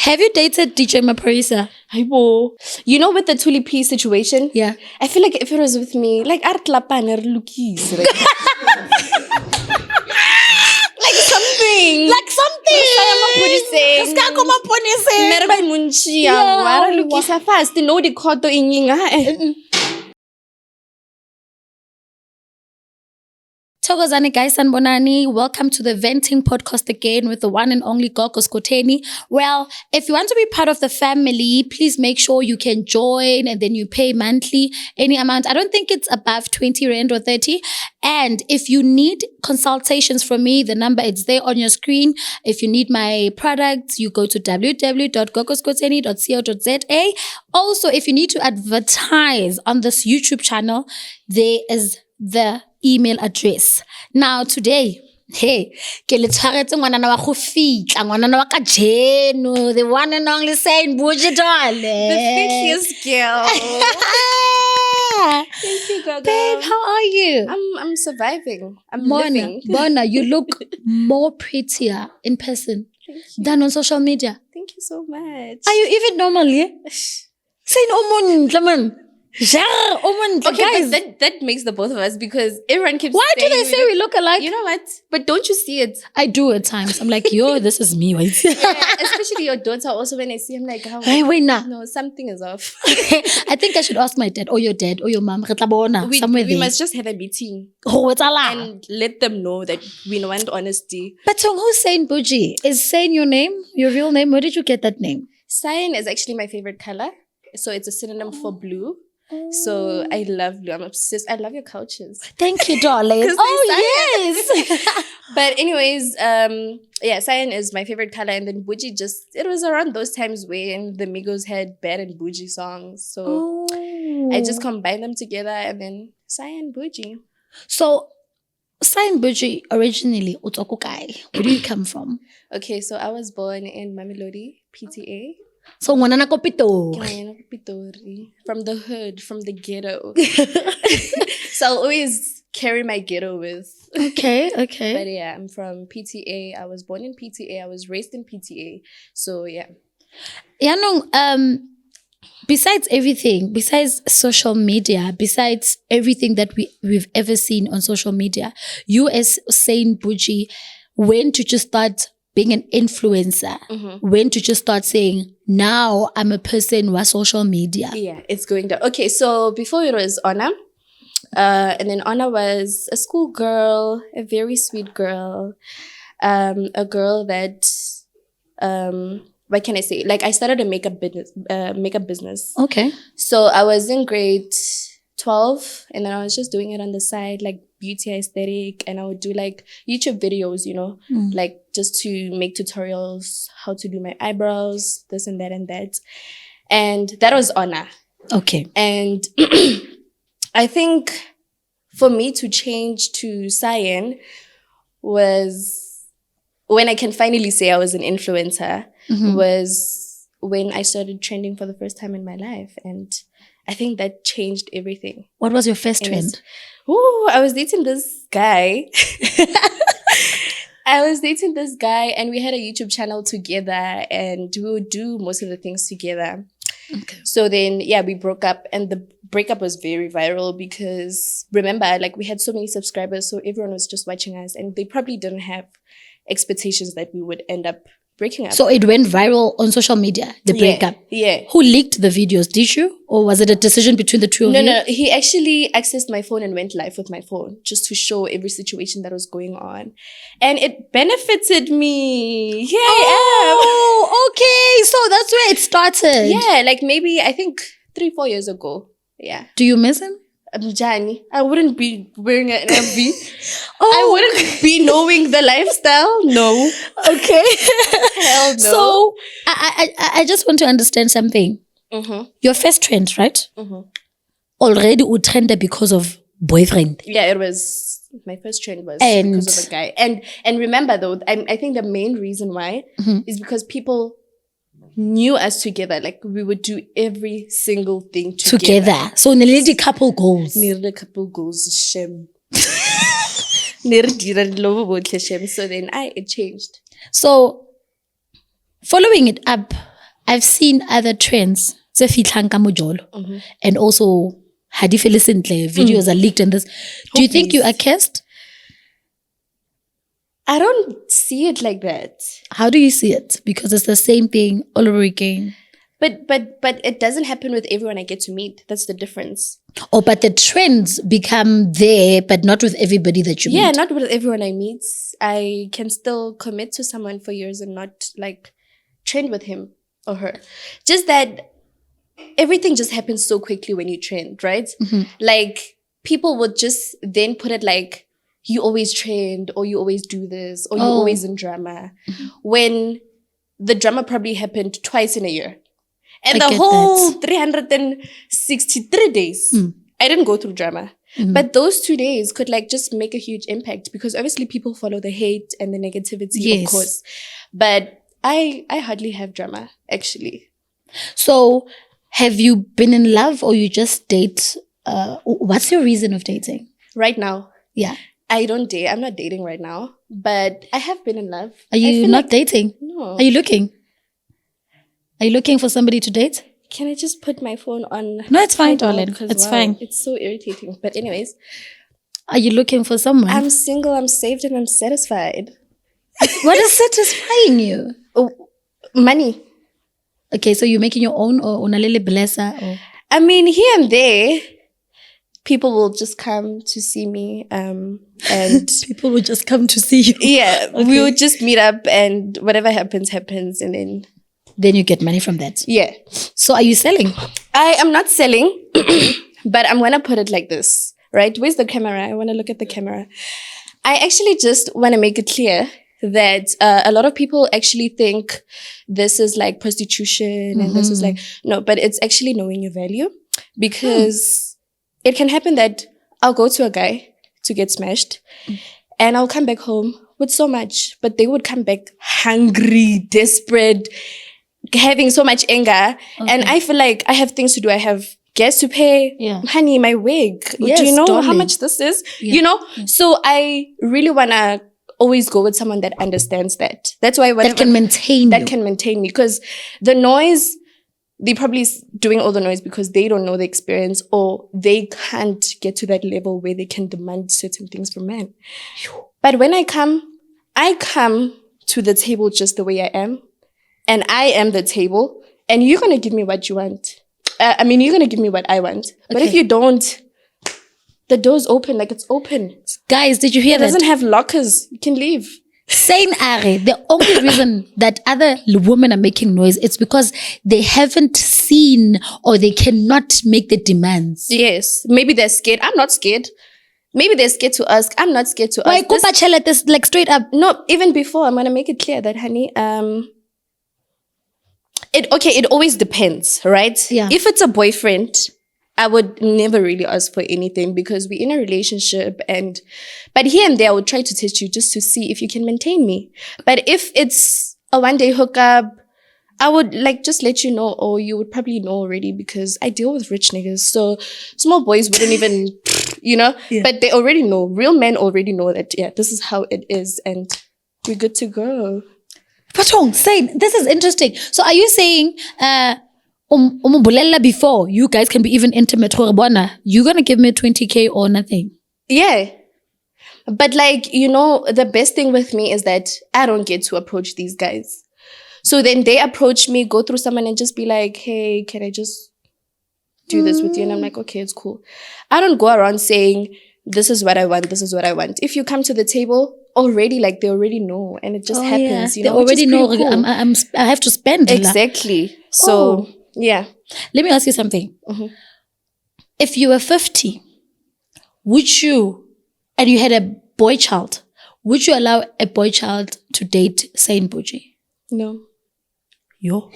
Have you dated DJ Maphorisa? You know, with the Tuli P situation? Yeah. I feel like if it was with me, like Artlapane Lukis. Like something. Like something. Merba munchi ya lukisa fast no di khoto inyinga. Thokozani guys and Bonani, welcome to the Venting Podcast again with the one and only Gogo Skoteni. Well, if you want to be part of the family, please make sure you can join and then you pay monthly any amount. I don't think it's above 20 Rand or 30. And if you need consultations from me, the number is there on your screen. If you need my products, you go to www.gogoskoteni.co.za. Also, if you need to advertise on this YouTube channel, there is the email address. Now today, hey, ke le tshwaretse ngwanana wa go fitla, ngwanana wa ka Jeno, the one and only Cyan Boujee darling. The fitliest girl. Thank you, Gaga. Babe, how are you? I'm surviving. I'm living. Mona, you look more prettier in person than on social media. Thank you so much. Are you even normal, yeah? Say no, man. Okay, guys. but that makes the both of us because everyone keeps Why do saying they say we look alike? You know what? But don't you see it? I do at times. I'm like, yo, this is me. Right? Yeah, especially your daughter. Also, when I see him, like, hey, wait, nah. No, something is off. I think I should ask my dad or your dad or your mom. We must just have a meeting and let them know that we want honesty. But who's Cyan Boujee? Is Cyan your name? Your real name? Where did you get that name? Cyan is actually my favorite color. So it's a synonym for blue. So I love blue. I'm obsessed. I love your couches. Thank you, darling. Oh, yes. But anyways, Cyan is my favorite color. And then Boujee it was around those times when the Migos had Bad and Boujee songs. So I just combined them together and then Cyan Boujee. So Cyan Boujee originally, where do you come from? Okay, so I was born in Mamelodi, PTA. So ngwana ko Pitori. From the hood, from the ghetto. So I'll always carry my ghetto with. Okay. But yeah, I'm from PTA. I was born in PTA. I was raised in PTA. So yeah. Besides everything, besides social media, besides everything that we've ever seen on social media, you as Cyan Boujee, when did you start being an influencer? When did you start saying, now I'm a person with social media? Yeah, it's going down. Okay, so before it was Honor. And then Honor was a school girl, a very sweet girl. A girl that, what can I say? Like I started a makeup business. Okay. So I was in grade 12 and then I was just doing it on the side, like beauty aesthetic, and I would do like YouTube videos, like just to make tutorials, how to do my eyebrows, this and that and that. And that was Honor. Okay. And I think for me to change to Cyan was when I can finally say I was an influencer, was when I started trending for the first time in my life. And I think that changed everything. What was your first trend? I was dating this guy. And we had a YouTube channel together and we would do most of the things together. Okay. So then, we broke up and the breakup was very viral because remember, like we had so many subscribers. So everyone was just watching us and they probably didn't have expectations that we would end up breaking up. So it went viral on social media, the breakup. Yeah. Who leaked the videos? Did you? Or was it a decision between the two of you? No. He actually accessed my phone and went live with my phone just to show every situation that was going on. And it benefited me. Here I am. Okay. So that's where it started. Yeah, like maybe I think 3-4 years ago. Yeah. Do you miss him? Johnny, I wouldn't be wearing an MV. I wouldn't be knowing the lifestyle. No. Okay. Hell no. So I just want to understand something. Your first trend, right? Already would trend because of boyfriend. Yeah, it was my first trend was because of a guy. And remember though, I think the main reason why is because people knew us together. Like we would do every single thing together. So nearly a couple goals. Shem. So then it changed. So following it up, I've seen other trends. tse fihlang ka mojolo, and also ha di fele sentle, videos are leaked and this. Do you think you are cursed? I don't see it like that. How do you see it? Because it's the same thing all over again. But it doesn't happen with everyone I get to meet. That's the difference. Oh, but the trends become there, but not with everybody that you meet. Yeah, not with everyone I meet. I can still commit to someone for years and not like trend with him or her. Just that everything just happens so quickly when you trend, right? Like people would just then put it like, you always trend, or you always do this, or you're always in drama. When the drama probably happened twice in a year. And the whole 363 days, I didn't go through drama. But those 2 days could like just make a huge impact, because obviously people follow the hate and the negativity, of course. But I hardly have drama, actually. So have you been in love, or you just date? What's your reason of dating? Right now? Yeah. I don't date. I'm not dating right now, but I have been in love. Are you not dating? No. Are you looking? Are you looking for somebody to date? Can I just put my phone on? No, it's fine, darling. It's fine. It's so irritating. But anyways. Are you looking for someone? I'm single, I'm saved, and I'm satisfied. What is satisfying you? Oh, money. Okay, so you're making your own, or unalele blessa, or? I mean, here and there, people will just come to see me, and people will just come to see you. Yeah, okay. We would just meet up, and whatever happens, and then you get money from that. Yeah. So are you selling? I am not selling, but I'm gonna put it like this, right? Where's the camera? I want to look at the camera. I actually just want to make it clear that a lot of people actually think this is like prostitution and this is like, no, but it's actually knowing your value, because it can happen that I'll go to a guy to get smashed and I'll come back home with so much, but they would come back hungry, desperate, having so much anger. And I feel like I have things to do. I have gas to pay. Yeah. Honey, my wig. Yes, do you know darling. how much this is? Yeah. You know? So I really want to always go with someone that understands that. That's why that can maintain that you. can maintain me. Because the noise, they probably doing all the noise because they don't know the experience, or they can't get to that level where they can demand certain things from men. But when I come to the table just the way I am, and I am the table, and you're going to give me what you want. You're going to give me what I want. But if you don't, the door's open, like it's open. Guys, did you hear that? It doesn't have lockers. You can leave. Saying Are, the only reason that other women are making noise, it's because they haven't seen, or they cannot make the demands. Yes. Maybe they're scared. I'm not scared. Maybe they're scared to ask. I'm not scared to ask. Why this like straight up? No, even before, I'm going to make it clear that, honey, it always depends, right? Yeah. If it's a boyfriend, I would never really ask for anything because we're in a relationship, but here and there I would try to test you just to see if you can maintain me. But if it's a one-day hookup, I would like just let you know, or you would probably know already, because I deal with rich niggas. So small boys wouldn't even, but they already know. Real men already know that, yeah, this is how it is and we're good to go. Patong, say, this is interesting. So are you saying, before you guys can be even intimate, you're going to give me 20K or nothing? Yeah. But like, the best thing with me is that I don't get to approach these guys. So then they approach me, go through someone and just be like, hey, can I just do this with you? And I'm like, okay, it's cool. I don't go around saying, this is what I want, this is what I want. If you come to the table already, like they already know, and it just happens. They already know. Cool. I have to spend. Exactly. So, yeah. Let me ask you something. If you were 50, would you, and you had a boy child, would you allow a boy child to date Cyan Boujee? No. Yo.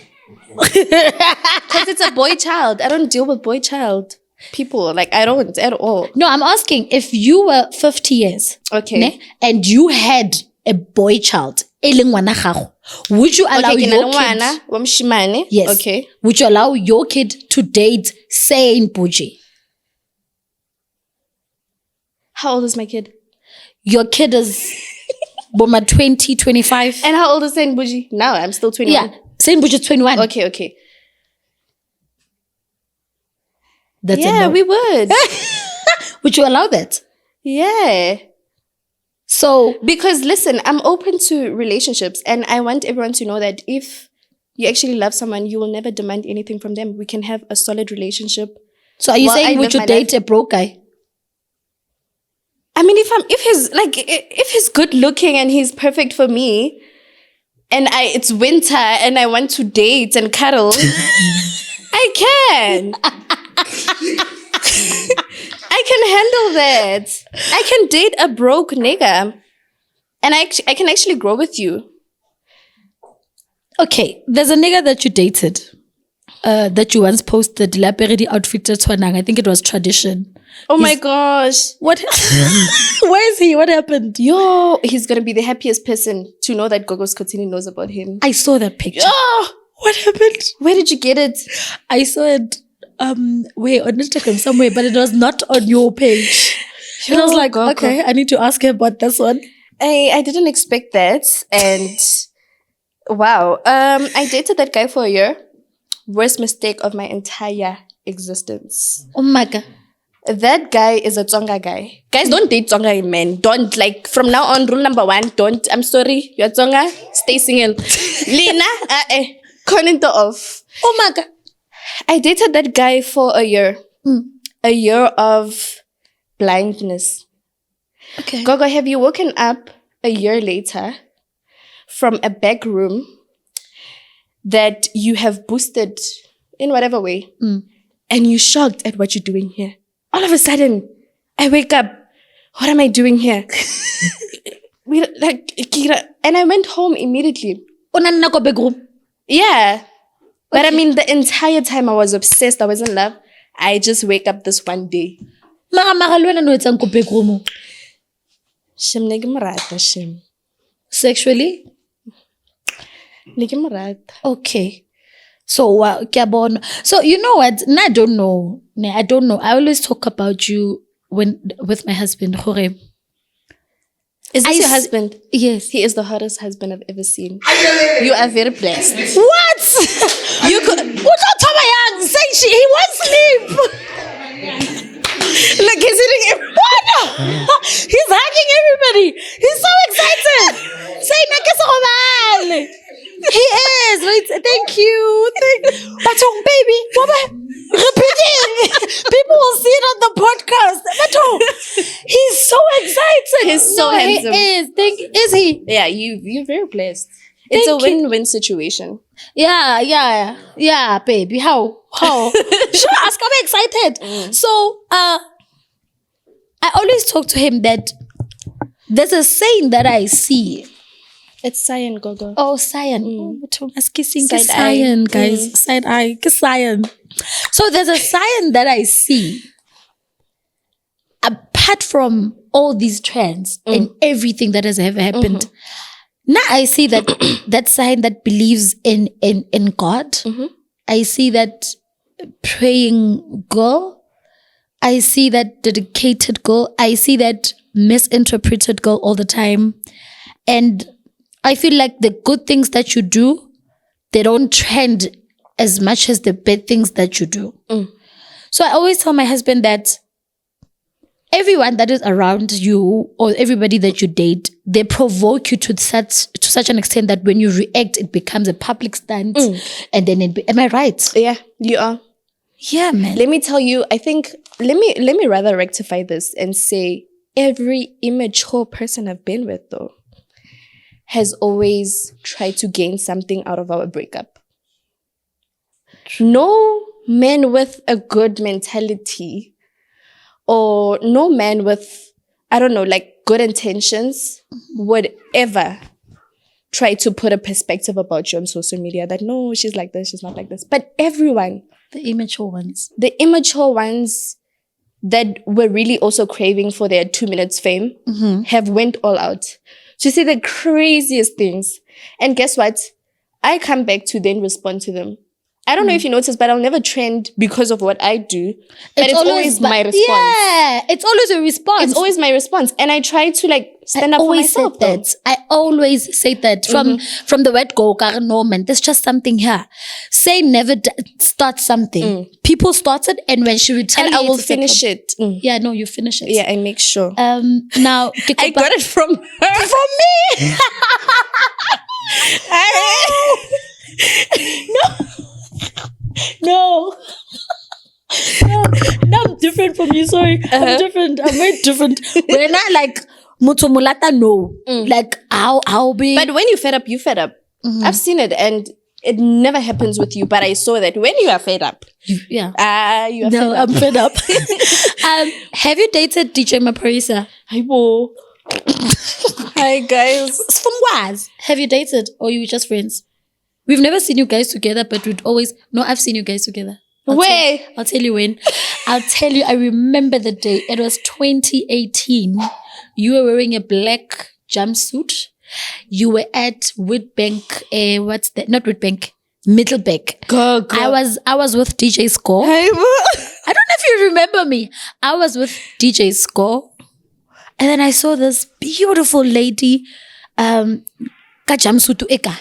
Because it's a boy child. I don't deal with boy child people. Like, I don't at all. No, I'm asking, if you were 50 years, okay, and you had a boy child, would you allow your kid? Yes. Okay. Would you allow your kid to date Cyan Boujee? How old is my kid? Your kid is 20, 25. And how old is Cyan Boujee? Now I'm still 21. Yeah. Saying Boujee 21. Okay. That's Yeah, a no. we would. Would you allow that? Yeah. So, Because listen, I'm open to relationships and I want everyone to know that if you actually love someone, you will never demand anything from them. We can have a solid relationship. so are you Well, I saying would live you my date life. a broke guy? I mean, if he's good looking and he's perfect for me, and it's winter and I want to date and cuddle, I can. I can handle that. I can date a broke nigga, and I can actually grow with you. Okay, there's a nigga that you dated, that you once posted dilapidated outfit to Tshwanang. I think it was tradition. Oh my gosh. What? Where is he? What happened? Yo, he's gonna be the happiest person to know that Gogo Skotini knows about him. I saw that picture. Oh, What happened? where did you get it? I saw it where on Instagram somewhere, but it was not on your page. And I was like, Gogo. okay, I need to ask her about this one. I didn't expect that, and wow. I dated that guy for a year. Worst mistake of my entire existence. Oh my God. That guy is a Tsonga guy. Guys, don't date Tsonga men. Don't, like, from now on, rule number 1, don't. I'm sorry, you're Tsonga, stay single. Lina, Koninto off. Oh my God. I dated that guy for a year. A year of blindness. Okay. Gogo, have you woken up a year later from a back room that you have boosted in whatever way, and you're shocked at what you're doing here? All of a sudden, I wake up. What am I doing here? And I went home immediately. Unanna big room. Yeah. But Okay. I mean, the entire time I was obsessed. I was in love. I just wake up this one day. Mara lwena no etsang ko big room. Shem, ne ke mo rata, Shem. Sexually? Ne ke mo rata. Okay. So, ke a bona. So you know what? No, I don't know. No, I don't know. I always talk about you with my husband. Hore. Is this I your s- husband? Yes. He is the hottest husband I've ever seen. You are very blessed. What? You could. Say he wants sleep. Look, he's hitting He's hugging everybody. He's so excited. Say nakesogobale. He is. Wait, thank you. Batong baby. Repeating. People will see it on the podcast. Batong. He's so excited. He's so handsome. He is. Is he? Yeah, you're very blessed. It's Thank a you. win-win situation. Yeah, baby. How? Sure, ask. I'm excited. So, I always talk to him that there's a saying that I see. It's Cyan, Gogo. Oh, Cyan. Oh, Thomas kissing Side Cyan, eye. guys. Side eye, Cyan. So there's a Cyan that I see. Apart from all these trends and everything that has ever happened, now I see that that Cyan that believes in God. I see that praying girl. I see that dedicated girl. I see that misinterpreted girl all the time. And I feel like the good things that you do, they don't trend as much as the bad things that you do. So I always tell my husband that everyone that is around you or everybody that you date, they provoke you to such an extent that when you react, it becomes a public stunt. And then am I right? Yeah, you are. Yeah, man. Let me tell you, I think, let me rather rectify this and say every immature person I've been with, though, has always tried to gain something out of our breakup. No man with a good mentality or no man with, I don't know, like good intentions would ever try to put a perspective about you on social media that no, she's like this, she's not like this. But everyone, The immature ones. the immature ones that were really also craving for their 2 minutes fame have went all out to say the craziest things. And guess what? I come back to then respond to them. I don't know if you noticed, but I'll never trend because of what I do. But it's always my response. Yeah, it's always a response. It's always my response. And I try to like stand up for myself. I always say that from the word go, no man, there's just something here. Say never start something. People started, and when she retaliates, and I will finish it. Yeah, no, you finish it. Yeah, I make sure. Now I got it from her. From me. No. No, I'm different from you. Sorry, I'm different. I'm very different. When I like mutu mulata, no. Like I'll be. But when you fed up, you fed up. I've seen it, and it never happens with you. But I saw that when you are fed up, you are fed up. I'm fed up. Have you dated DJ Maphorisa? Hi guys. From what? Have you dated, or you were just friends? We've never seen you guys together, but we'd always... No, I've seen you guys together. I'll tell you when. I'll tell you, I remember the day. It was 2018. You were wearing a black jumpsuit. You were at Witbank. What's that? Not Witbank. Middlebank. Go. I was with DJ Score. I don't know if you remember me. I was with DJ Score. And then I saw this beautiful lady. Ka jumpsuit eka.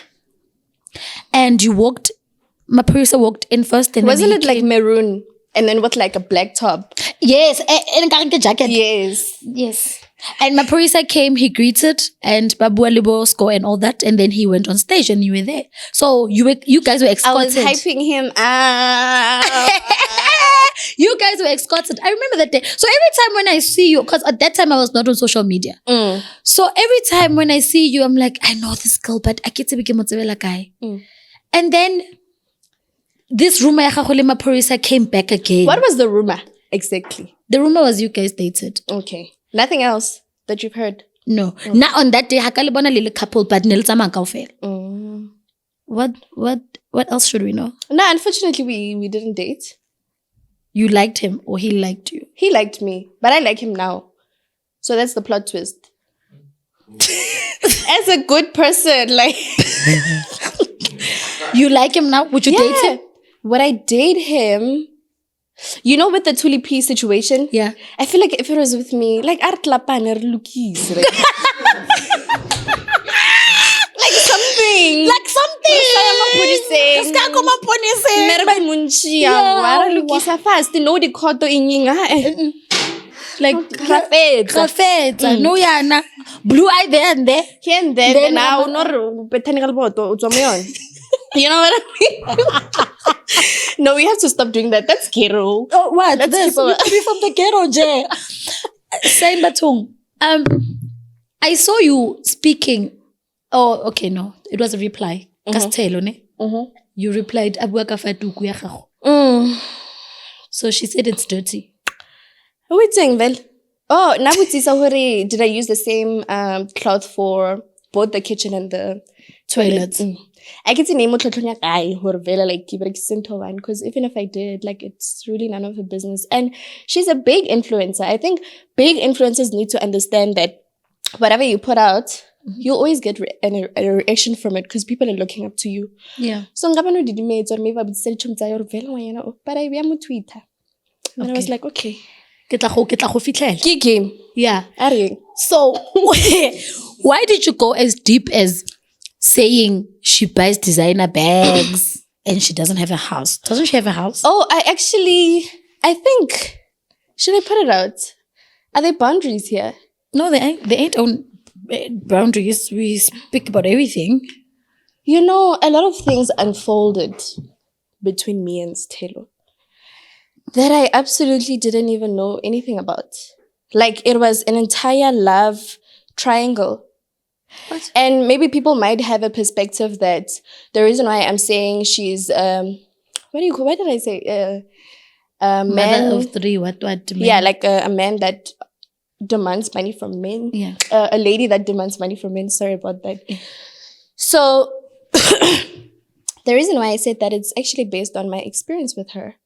And Maphorisa walked in first. And wasn't it like maroon and then with like a black top? Yes, and a jacket. Yes. And Maphorisa came, he greeted, and Babu Alibo score and all that, and then he went on stage and you were there. So you guys were escorted. I was hyping him You guys were escorted. I remember that day. So every time when I see you, because at that time I was not on social media. So every time when I see you, I'm like, I know this girl, but I get to become a guy. And then this rumor Maphorisa came back again. What was the rumor exactly? The rumor was you guys dated. Okay. Nothing else that you've heard? No. Not on that day, hakalibona little couple, but nilzama kaufel. What else should we know? No, unfortunately, we didn't date. You liked him or he liked you? He liked me, but I like him now. So that's the plot twist. As a good person, like... You like him now? Would you date him? Would I date him? You know, with the Tuli P situation? Yeah. I feel like if it was with me, like, like something. Like something. Like Rafet. No yana. Blue eye there and there. Here and there. Then now no botanical bottle. You know what I mean? No, we have to stop doing that. That's ghetto. Oh, what? This from the ghetto, Jay. Same batung. I saw you speaking. Oh, okay, no. It was a reply. Castelo, ne? You replied, so she said it's dirty. Who is saying, well? Oh, Nabuti did I use the same cloth for both the kitchen and the toilet? I get the name of guy who like because even if I did, like, it's really none of her business. And she's a big influencer. I think big influencers need to understand that whatever you put out, you always get a reaction from it because people are looking up to you. Yeah. So ngabano did mates or maybe I would say but I am Twitter. And I was like, okay. Key game. Yeah. Are So why did you go as deep as saying she buys designer bags and she doesn't have a house? Doesn't she have a house? Oh, I think, should I put it out? Are there boundaries here? No, they ain't on boundaries. We speak about everything. You know, a lot of things unfolded between me and Stelo that I absolutely didn't even know anything about. Like, it was an entire love triangle. What? And maybe people might have a perspective that the reason why I'm saying she's what did I say? A man Mother of three. What man? Yeah, like a man that demands money from men. Yeah. A lady that demands money from men. Sorry about that. Yeah. So the reason why I said that, it's actually based on my experience with her.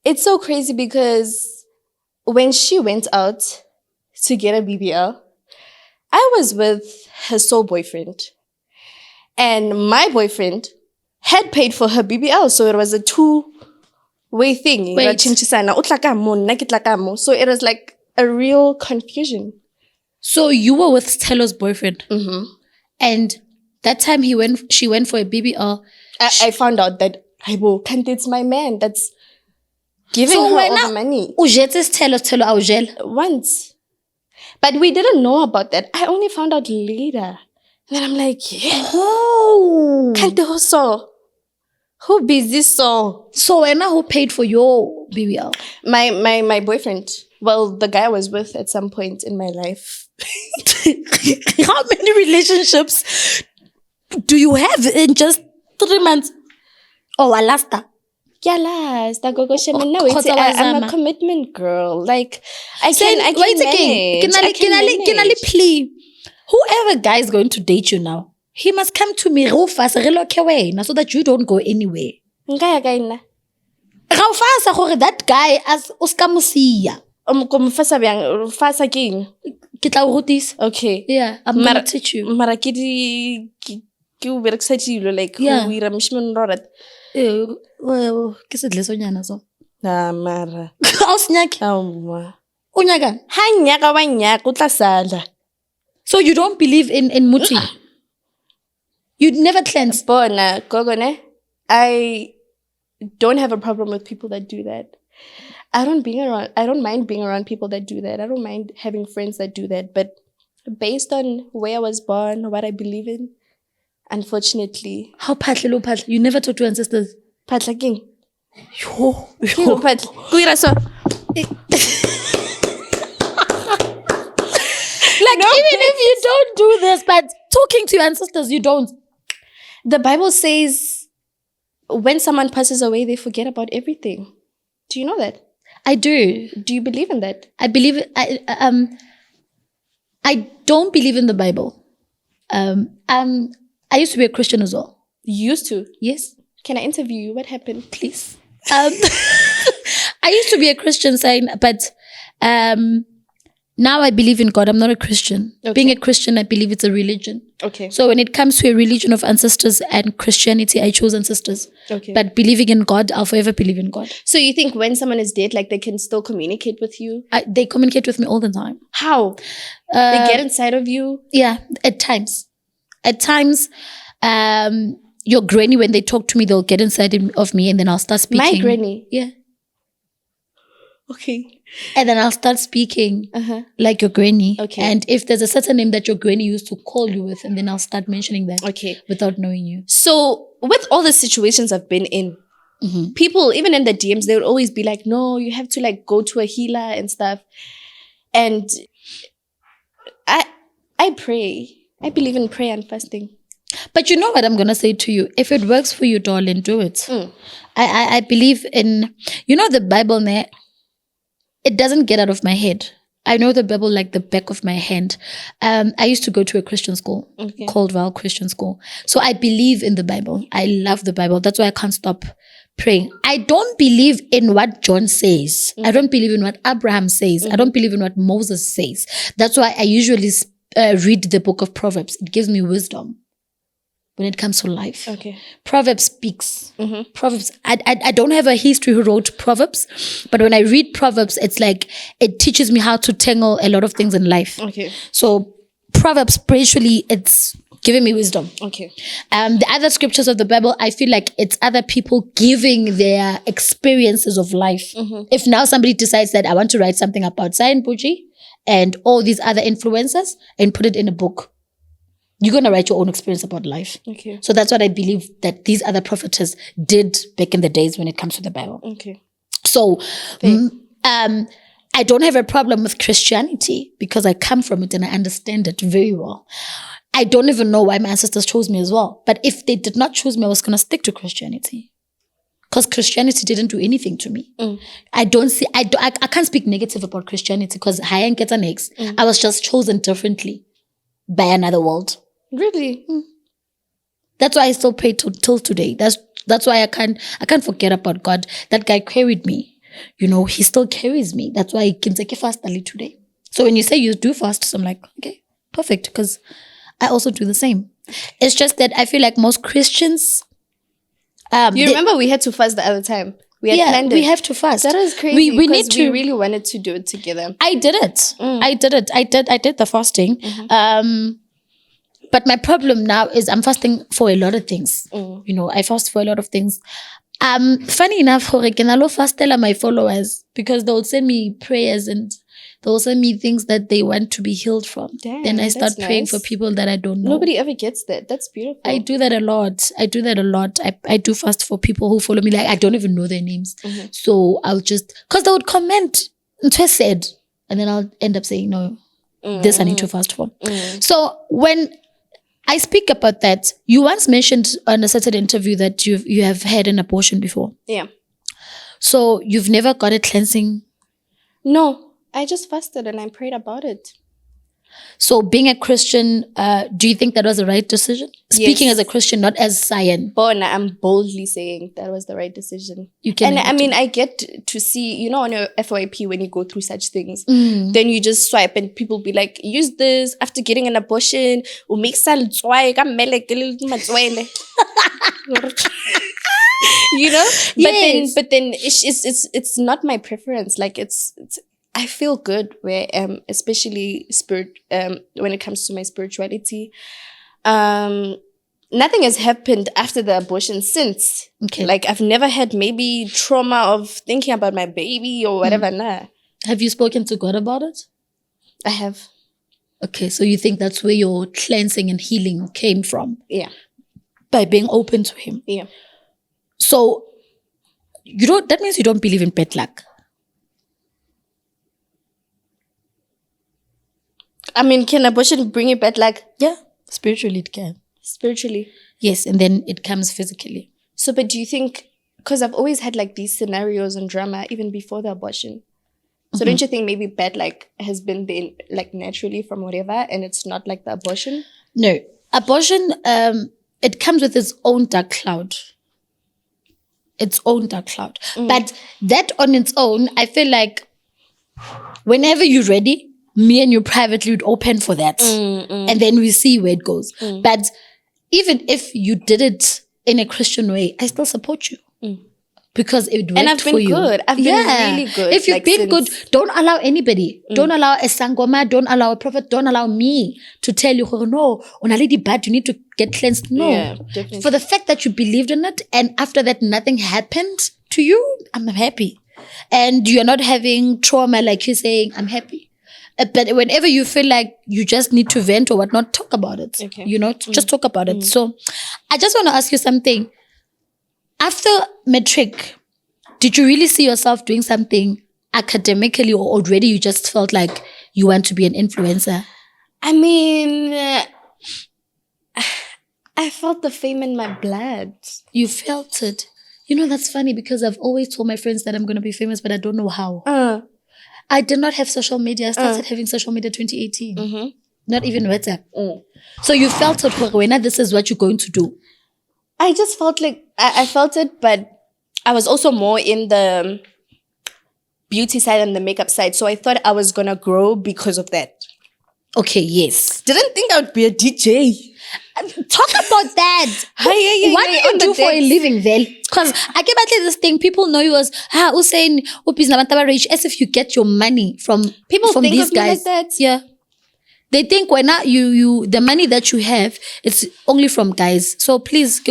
It's so crazy because when she went out to get a BBL, I was with her soul boyfriend. And my boyfriend had paid for her BBL, so it was a two-way thing. Wait. So it was like a real confusion. So you were with Telo's boyfriend, Mm-hmm. and that time she went for a BBL. I found out that Kante, it's my man that's giving So her when all the money. Telo aujel. Once. But we didn't know about that. I only found out later. And then I'm like, yeah. Oh. Kante who saw? Who busy saw? So when who paid for your BBL? My boyfriend. Well, the guy I was with at some point in my life. How many relationships do you have in just 3 months? Oh, Alasta. I'm Khotsa a commitment girl. Like I Wait can again. manage. Kinali plea. Whoever guy is going to date you now, he must come to me real fast, real okay so that you don't go anywhere. Nkaya ka ina. Real fast, gore that guy as uska musia. Fasa bjang, fasa ke eng? Ke tla o rutisa. Okay. Yeah, I'm gonna teach you. Mara ke o berekisa dilo like Yeah. go ira moshimane ro rata. Well, ke sedlesonyana so. Mara. A o senyake? Aowa. O nyaka? Ha nyaka wa nyaka o tla sala. So you don't believe in muti? You'd never cleanse? Bona gogone. I don't have a problem with people that do that. I don't mind being around people that do that. I don't mind having friends that do that. But based on where I was born, what I believe in, unfortunately. How patla? You never talk to ancestors? Patla king. Yo. Patla. Kuira so. Like, no, even if you don't do this, but talking to your ancestors, you don't. The Bible says when someone passes away, they forget about everything. Do you know that? I do. Do you believe in that? I believe. I don't believe in the Bible. I used to be a Christian as well. You used to? Yes. Can I interview you? What happened? Please. I used to be a Christian, but now I believe in God. I'm not a Christian. Okay. Being a Christian, I believe it's a religion. Okay. So when it comes to a religion of ancestors and Christianity, I chose ancestors. Okay. But believing in God, I'll forever believe in God. So you think when someone is dead, like they can still communicate with you? They communicate with me all the time. How? They get inside of you? Yeah, at times. At times, your granny, when they talk to me, they'll get inside of me and then I'll start speaking. My granny? Yeah. Okay. And then I'll start speaking like your granny. Okay. And if there's a certain name that your granny used to call you with, and then I'll start mentioning that. Okay. Without knowing you. So with all the situations I've been in, people, even in the DMs, they would always be like, no, you have to like go to a healer and stuff. And I pray. I believe in prayer and fasting. But you know what I'm going to say to you? If it works for you, darling, do it. I believe in, the Bible, it doesn't get out of my head. I know the Bible like the back of my hand. I used to go to a Christian school called Val Christian School. So I believe in the Bible. I love the Bible. That's why I can't stop praying. I don't believe in what John says. I don't believe in what Abraham says. I don't believe in what Moses says. That's why I usually read the book of Proverbs. It gives me wisdom when it comes to life. Okay. Proverbs speaks. Proverbs. I don't have a history who wrote Proverbs, but when I read Proverbs, it's like it teaches me how to tangle a lot of things in life. Okay. So Proverbs, spiritually, it's giving me wisdom. Okay. The other scriptures of the Bible, I feel like it's other people giving their experiences of life. If now somebody decides that I want to write something about Cyan, Boujee, and all these other influencers and put it in a book, you're going to write your own experience about life. Okay. So that's what I believe that these other prophetess did back in the days when it comes to the Bible. Okay. So, I don't have a problem with Christianity because I come from it and I understand it very well. I don't even know why my ancestors chose me as well. But if they did not choose me, I was going to stick to Christianity. Because Christianity didn't do anything to me. I can't speak negative about Christianity because I was just chosen differently by another world. Really? That's why I still pray till today. That's why I can't forget about God. That guy carried me. He still carries me. That's why I can take a fast early today. So when you say you do fast, so I'm like, okay, perfect. Because I also do the same. It's just that I feel like most Christians You remember we had to fast the other time? We had planned it. We have to fast. That was crazy. We need to. We really wanted to do it together. I did it. I did the fasting. But my problem now is I'm fasting for a lot of things. You know, I fast for a lot of things. Funny enough, I can fast tell my followers because they'll send me prayers and they'll send me things that they want to be healed from. Damn, then I start praying for people that I don't know. Nobody ever gets that. That's beautiful. I do that a lot. I do fast for people who follow me. Like, I don't even know their names. So I'll just, because they would comment, said, and then I'll end up saying, no, this I need to fast for. So when I speak about that, you once mentioned on a certain interview that you have had an abortion before. Yeah. So you've never got a cleansing? No. I just fasted and I prayed about it. So being a Christian, do you think that was the right decision? Speaking as a Christian, not as Cyan. But I'm boldly saying that was the right decision. You can. And I mean, I get to see, you know, on your FYP when you go through such things, then you just swipe and people be like, use this after getting an abortion. You know, but then it's not my preference. Like it's I feel good where I am, especially when it comes to my spirituality. Nothing has happened after the abortion since. Okay. Like I've never had maybe trauma of thinking about my baby or whatever. Nah. Have you spoken to God about it? I have. Okay, so you think that's where your cleansing and healing came from? Yeah. By being open to Him? Yeah. So that means you don't believe in bad luck. I mean, can abortion bring you bad luck? Yeah, spiritually it can. Spiritually? Yes, and then it comes physically. So, but do you think, because I've always had like these scenarios and drama even before the abortion. So don't you think maybe bad luck has been there like naturally from whatever and it's not like the abortion? No. Abortion, it comes with its own dark cloud. Its own dark cloud. But that on its own, I feel like whenever you're ready, me and you privately would open for that. And then we see where it goes. But even if you did it in a Christian way, I still support you. Because it worked for you. And I've been good. I've been really good. If you've been good, don't allow anybody. Don't allow a sangoma. Don't allow a prophet. Don't allow me to tell you, oh no, on a lady bad, you need to get cleansed. No. Yeah, definitely. For the fact that you believed in it and after that nothing happened to you, I'm happy. And you're not having trauma like you're saying, I'm happy. But whenever you feel like you just need to vent or whatnot, talk about it. Okay. You know, just talk about it. So I just want to ask you something. After matric, did you really see yourself doing something academically or already you just felt like you want to be an influencer? I mean, I felt the fame in my blood. You felt it. You know, that's funny because I've always told my friends that I'm going to be famous, but I don't know how. I did not have social media. I started having social media 2018. Not even WhatsApp. So you felt it, when this is what you're going to do. I just felt like, I felt it, but I was also more in the beauty side and the makeup side. So I thought I was going to grow because of that. Okay, yes. Didn't think I would be a DJ. Talk about that. What do you do for a living then? Because I get back to this thing. People know you as Usain rich as if you get your money from people from think these of guys. Me like that. Yeah. They think when you the money that you have, it's only from guys. So please,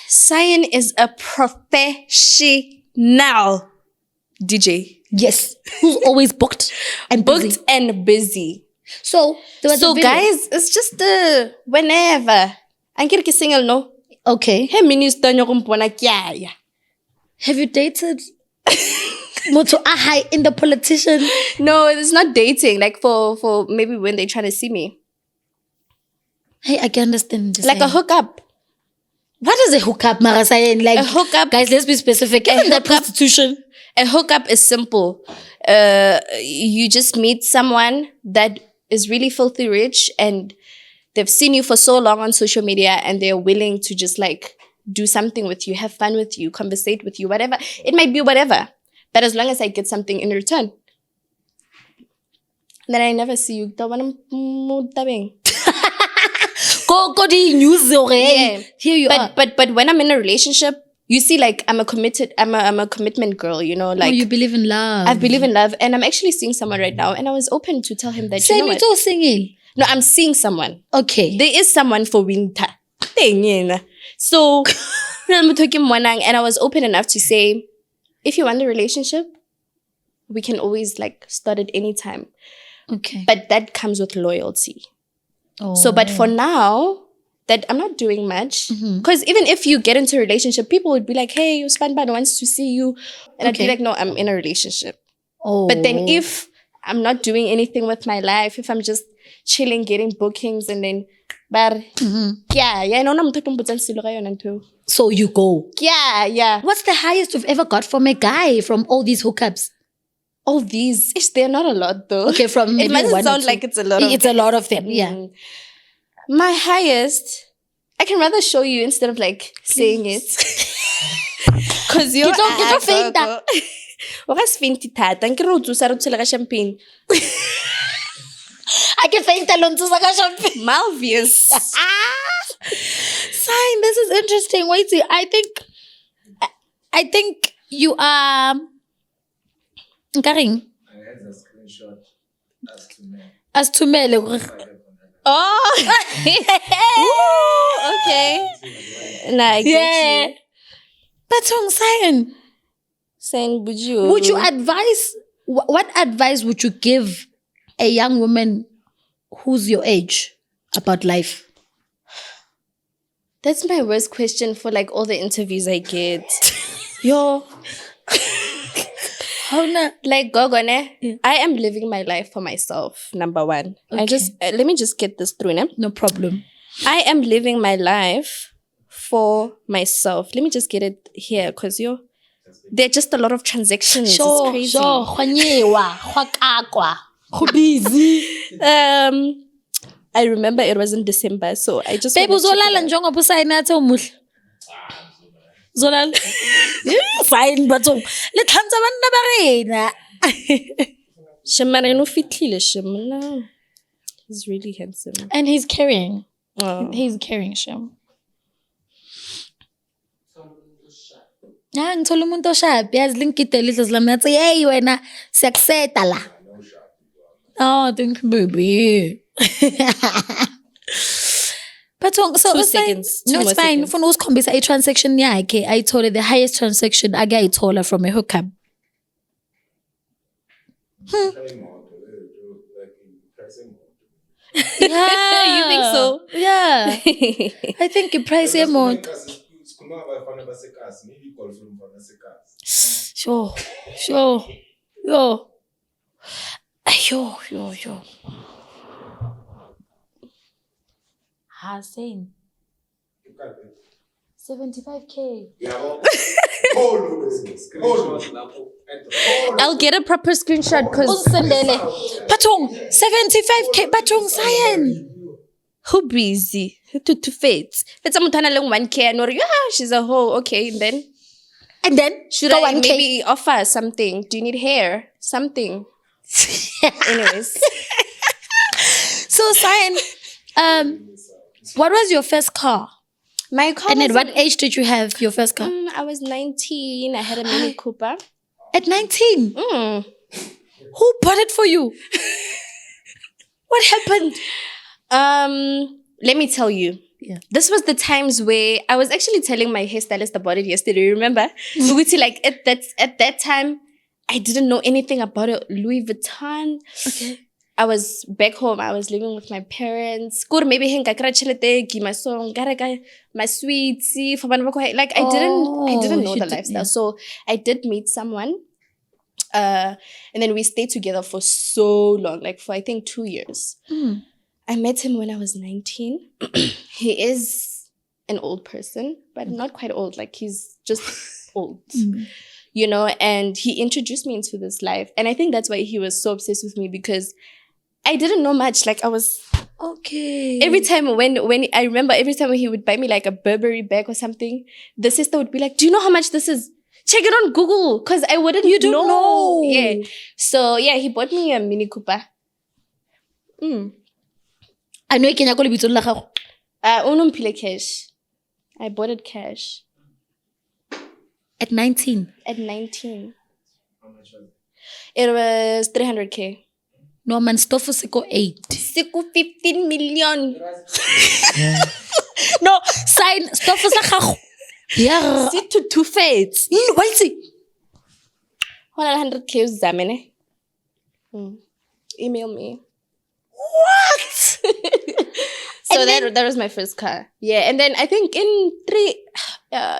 Cyan is a professional DJ. Yes. Who's always booked and busy. So guys, it's just whenever. I'm getting single, no? Okay. Hey, minister, have you dated? In the politician? No, it's not dating. Like for maybe when they try to see me. Hey, I can understand. Like a hookup. What is a hookup, Marasayan? Like a hookup. Guys, let's be specific. Isn't that prostitution? A hookup is simple. You just meet someone that is really filthy rich and they've seen you for so long on social media and they're willing to just like do something with you, have fun with you, conversate with you, whatever. It might be whatever. But as long as I get something in return, then I never see you. Go the news. Yeah. Here you are. But when I'm in a relationship, you see, like, I'm a commitment girl, you know, like, you believe in love. I believe in love, and I'm actually seeing someone right now, and I was open to tell him that, you know what? You're single. No, I'm seeing someone. Okay. There is someone for winter. So, and I was open enough to say, if you want a relationship, we can always, like, start at any time. Okay. But that comes with loyalty. Oh. So, but for now, that I'm not doing much. Because even if you get into a relationship, people would be like, hey, your spanbad wants to see you. And I'd be like, no, I'm in a relationship. Oh. But then if I'm not doing anything with my life, if I'm just chilling, getting bookings, and then, So you go. Yeah. What's the highest you've ever got from a guy from all these hookups? All these, they're not a lot though. Okay, from maybe it one must sound or two. like it's a lot of It's a lot of them, yeah. My highest, I can rather show you instead of, like, saying it. Because you're faint. champagne. I can faint alone to champagne. Malvius. Cyan, this is interesting. Wait, see, I think you are. Karing. I had a screenshot As to me. Oh. Ooh, okay. Nah, I get you. But Cyan, Saying Boujee. would you advise? What advice would you give a young woman who's your age about life? That's my worst question for, like, all the interviews I get. Yo. How na? Like, Gogone, I am living my life for myself, number one. Okay. Let me just get this through, ne? No problem. I am living my life for myself. Let me just get it here, because there are just a lot of transactions. It's crazy. Busy. I remember it was in December, so I just Babe, wanna check uzolala it out. njengoba usayina athi umuhle. Zolala. Fine, but le tlhantsha banna ba rena. Shemara no fitlile shemana. He's really handsome. And he's carrying. Oh. He's carrying Shem. Ngithola umuntu oshapi yazi linkide lihle zilami nathi hey wena siyakuseta la. Oh, thank you, baby. But so 2 seconds. No, it's fine. For those combis, a transaction yakhe I told her the highest transaction I told her from a hookup. Yeah. You think so? Yeah. I think you price your more. Sure. Yo. Hassan. 75K. I'll get a proper screenshot because Patong, 75K. Patong, Cyan. who busy to fate. It's a mutana lang 1K and yeah, she's a hoe. Okay, and then should I 1K. maybe offer something? Do you need hair? Something. Anyways. So Cyan, what was your first car? My car. And at what age did you have your first car? I was 19. I had a Mini Cooper. At 19? Who bought it for you? What happened? Let me tell you. Yeah. This was the times where I was actually telling my hairstylist about it yesterday. Remember? Ukuthi, like at that time, I didn't know anything about it. Louis Vuitton. Okay. I was back home. I was living with my parents. Kur maybe henga kra chelete gi my song, my sweetie for like I didn't know the lifestyle. Yeah. So I did meet someone. And then we stayed together for so long, like for I think 2 years. I met him when I was 19. He is an old person, but not quite old. Like he's just old. You know, and he introduced me into this life. And I think that's why he was so obsessed with me, because I didn't know much. Like I was okay. Every time when I remember every time when he would buy me like a Burberry bag or something, the sister would be like, "Do you know how much this is? Check it on Google," because I wouldn't. You don't know. Yeah. So yeah, he bought me a Mini Cooper. I know you can call it Unomphile cash. I bought it cash. At 19? At 19. How much was it? It was 300K. No, man, stuff was 8. 15 million. No, sign, stuff was yeah. Sit to two fates. Why see? 100K was Zamene. Email me. What? So that was my first car. Yeah, and then I think in 3,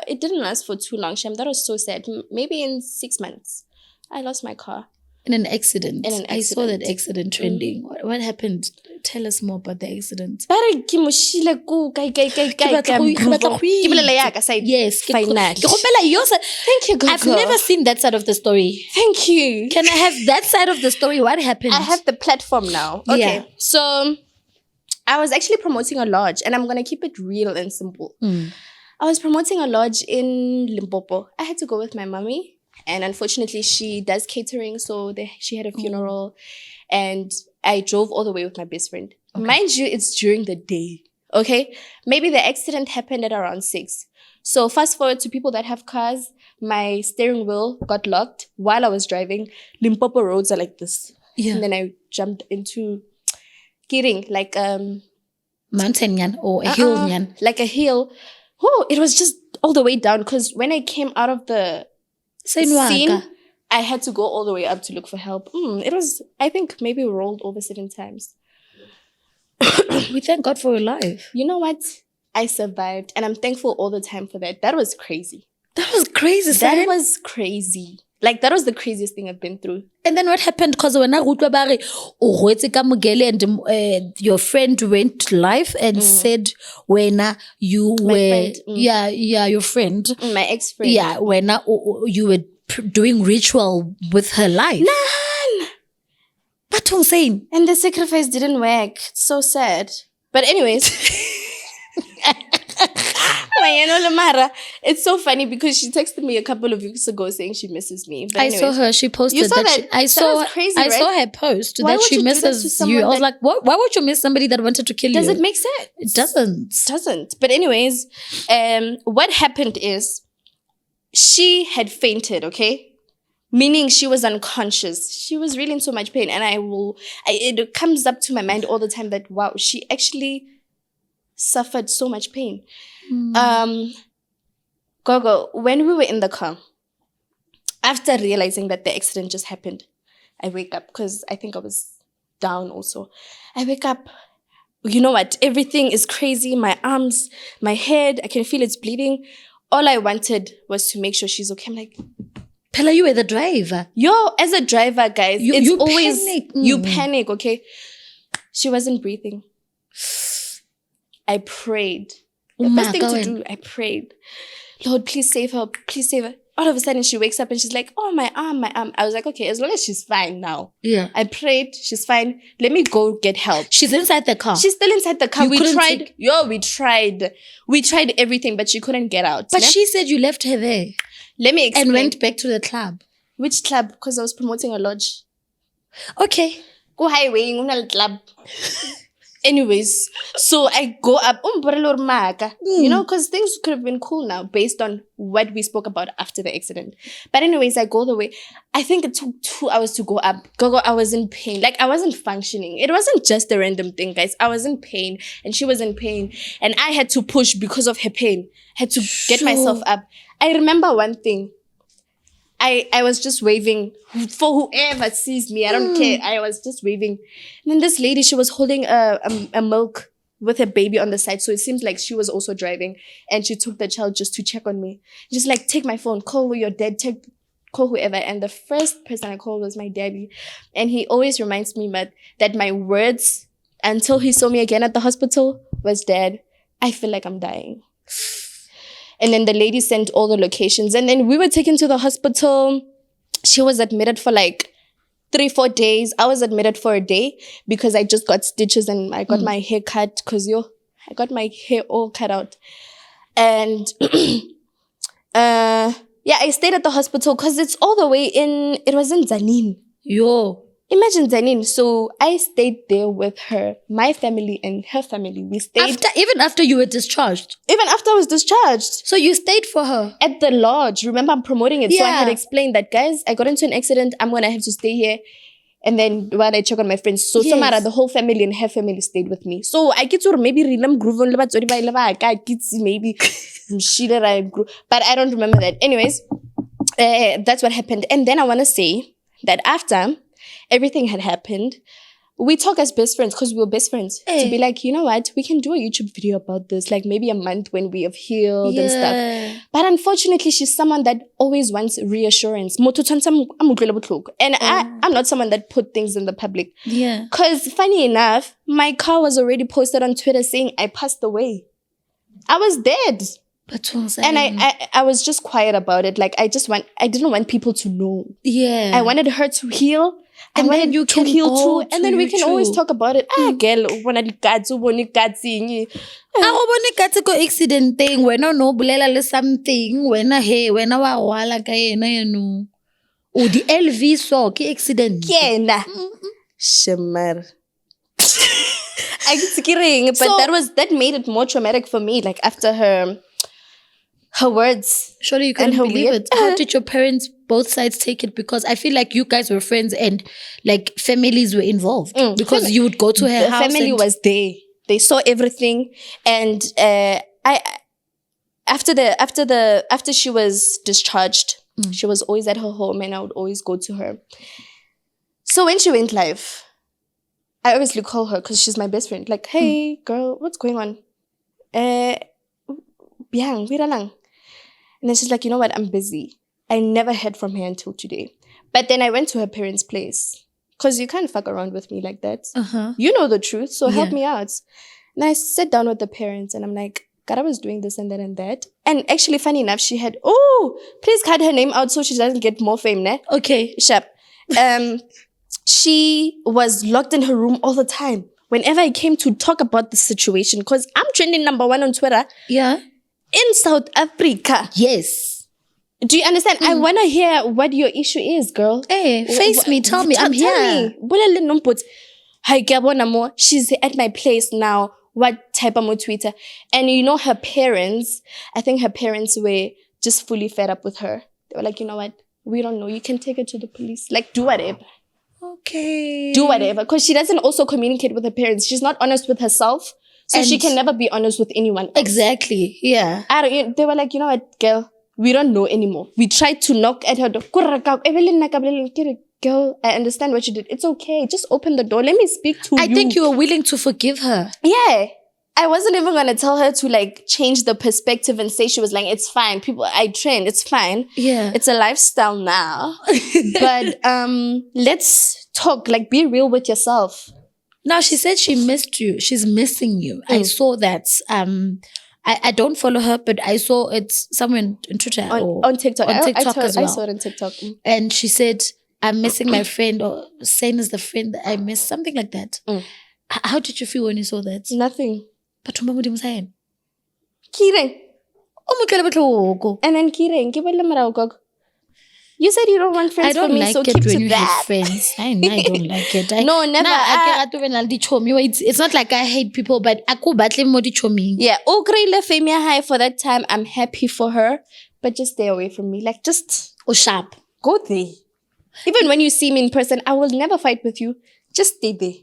it didn't last for too long, Shem. That was so sad. Maybe in 6 months, I lost my car. In an accident. I saw that accident trending. What happened? Tell us more about the accident. Yes. Thank you, Gogo. I've never seen that side of the story. Thank you. Can I have that side of the story? What happened? I have the platform now. Okay. Yeah. So I was actually promoting a lodge, and I'm going to keep it real and simple. I was promoting a lodge in Limpopo. I had to go with my mommy. And unfortunately, she does catering, so she had a funeral. And I drove all the way with my best friend. Okay. Mind you, it's during the day, okay? Maybe the accident happened at around 6. So fast forward to people that have cars, my steering wheel got locked while I was driving. Limpopo roads are like this. Yeah. And then I jumped into Kiring, like mountain yan or a hill yan. Like a hill. Oh, it was just all the way down, because when I came out of the scene, I had to go all the way up to look for help. It was, I think, maybe rolled over 7 times. We thank God for your life. You know what? I survived, and I'm thankful all the time for that. That was crazy. That was crazy. That was crazy. Like, that was the craziest thing I've been through. And then what happened? Because when and your friend went live and said when you were your friend, my ex-friend, when you were doing ritual with her life. None. But I'm saying, and the sacrifice didn't work. It's so sad. But anyways. It's so funny because she texted me a couple of weeks ago saying she misses me. But anyways, I saw her. She posted you saw that. I saw crazy, I right? saw her post that she misses you. I was like, what? Why would you miss somebody that wanted to kill you? Does it make sense? It doesn't. It doesn't. But anyways, what happened is she had fainted, okay? Meaning she was unconscious. She was really in so much pain. And it comes up to my mind all the time that, wow, she actually suffered so much pain. Gogo, when we were in the car, after realizing that the accident just happened, I wake up because I think I was down also. I wake up, you know what? Everything is crazy. My arms, my head, I can feel it's bleeding. All I wanted was to make sure she's okay. I'm like, Pella, you were the driver. Yo, as a driver, guys, you always panic. You panic, okay? She wasn't breathing. I prayed. The first thing to do, I prayed. Lord, please save her. Please save her. All of a sudden, she wakes up and she's like, oh, my arm. I was like, okay, as long as she's fine now. Yeah. I prayed. She's fine. Let me go get help. She's inside the car. She's still inside the car. We tried. We tried everything, but she couldn't get out. But she said you left her there. Let me explain. And went back to the club. Which club? Because I was promoting a lodge. Okay. Go highway, club. Anyways, so I go up, you know, because things could have been cool now based on what we spoke about after the accident. But anyways, I go the way. I think it took 2 hours to go up. I was in pain. Like, I wasn't functioning. It wasn't just a random thing, guys. I was in pain and she was in pain. And I had to push because of her pain. I had to get myself up. I remember one thing. I was just waving for whoever sees me. I don't care. I was just waving. And then this lady, she was holding a milk with a baby on the side. So it seems like she was also driving. And she took the child just to check on me. Just like, take my phone, call your dad, call whoever. And the first person I called was my daddy. And he always reminds me that my words until he saw me again at the hospital was, Dad, I feel like I'm dying. And then the lady sent all the locations. And then we were taken to the hospital. She was admitted for like 3-4 days. I was admitted for a day because I just got stitches and I got my hair cut because I got my hair all cut out. And I stayed at the hospital because it's all the way it was in Zanin. Imagine Zanin. So I stayed there with her, my family and her family. We stayed Even after you were discharged. even after I was discharged. So you stayed for her At the lodge. Remember, I'm promoting it. So I had Yeah. explained that, guys, I got into an accident. I'm going to have to stay here. And then while I check on my friends. So Yes. Samara, the whole family and her family stayed with me. So I get to maybe Rilam Groove on maybe but I don't remember that. Anyways, that's what happened. And then I want to say that after everything had happened, we talk as best friends because we were best friends. To be like, you know what, we can do a YouTube video about this, like maybe a month when we have healed and stuff. But unfortunately, she's someone that always wants reassurance. And I'm not someone that put things in the public. Yeah. Because funny enough, my car was already posted on Twitter saying I passed away. I was dead. And I was just quiet about it. Like I didn't want people to know. Yeah. I wanted her to heal. And then you can heal go too. And then we can always talk about it. Girl, accident thing when no bulela le something when wa wala ka yena yeno o di LV so ke accident Kena. Shamar. But that made it more traumatic for me. Like after her words. Surely you couldn't believe it. How did your parents, both sides, take it? Because I feel like you guys were friends and like families were involved because you would go to her house. The family was there. They saw everything, and after she was discharged, she was always at her home, and I would always go to her. So when she went live, I obviously call her because she's my best friend. Like, hey, girl, what's going on? Biang, wiralang. And then she's like, you know what? I'm busy. I never heard from her until today. But then I went to her parents' place because you can't fuck around with me like that. You know the truth, so help me out. And I sat down with the parents and I'm like, God, I was doing this and that and that. And actually, funny enough, she had, please cut her name out so she doesn't get more fame, ne? Okay. Sharp. She was locked in her room all the time. Whenever I came to talk about the situation, because I'm trending #1 on Twitter. Yeah. In South Africa. Yes. Do you understand? I want to hear what your issue is, girl. Hey, face me. Tell me. I'm here. She's at my place now. What type of Twitter? And you know her parents, I think her parents were just fully fed up with her. They were like, you know what? We don't know. You can take her to the police. Like, do whatever. Okay. Do whatever. Because she doesn't also communicate with her parents. She's not honest with herself. So she can never be honest with anyone else. Exactly. Yeah. They were like, you know what, girl? We don't know anymore. We tried to knock at her door. Girl, I understand what you did. It's okay. Just open the door. Let me speak to you. I think you were willing to forgive her. Yeah. I wasn't even going to tell her to like change the perspective and say she was like, it's fine. I trained. It's fine. Yeah. It's a lifestyle now. But let's talk. Like, be real with yourself. Now, she said she missed you. She's missing you. I saw that. I don't follow her, but I saw it somewhere on Twitter. On TikTok. On TikTok as well. I saw it on TikTok. And she said, I'm missing my friend, or same as the friend that I miss, something like that. How did you feel when you saw that? Nothing. But Kireng. And then Kireng, you said you don't want friends for me, so keep to that. I don't like it when you have friends. I don't like it. No, never. It's not like I hate people, but I go battle more choming. Yeah, high for that time. I'm happy for her, but just stay away from me. Like, just sharp. Go there. Even when you see me in person, I will never fight with you. Just stay there.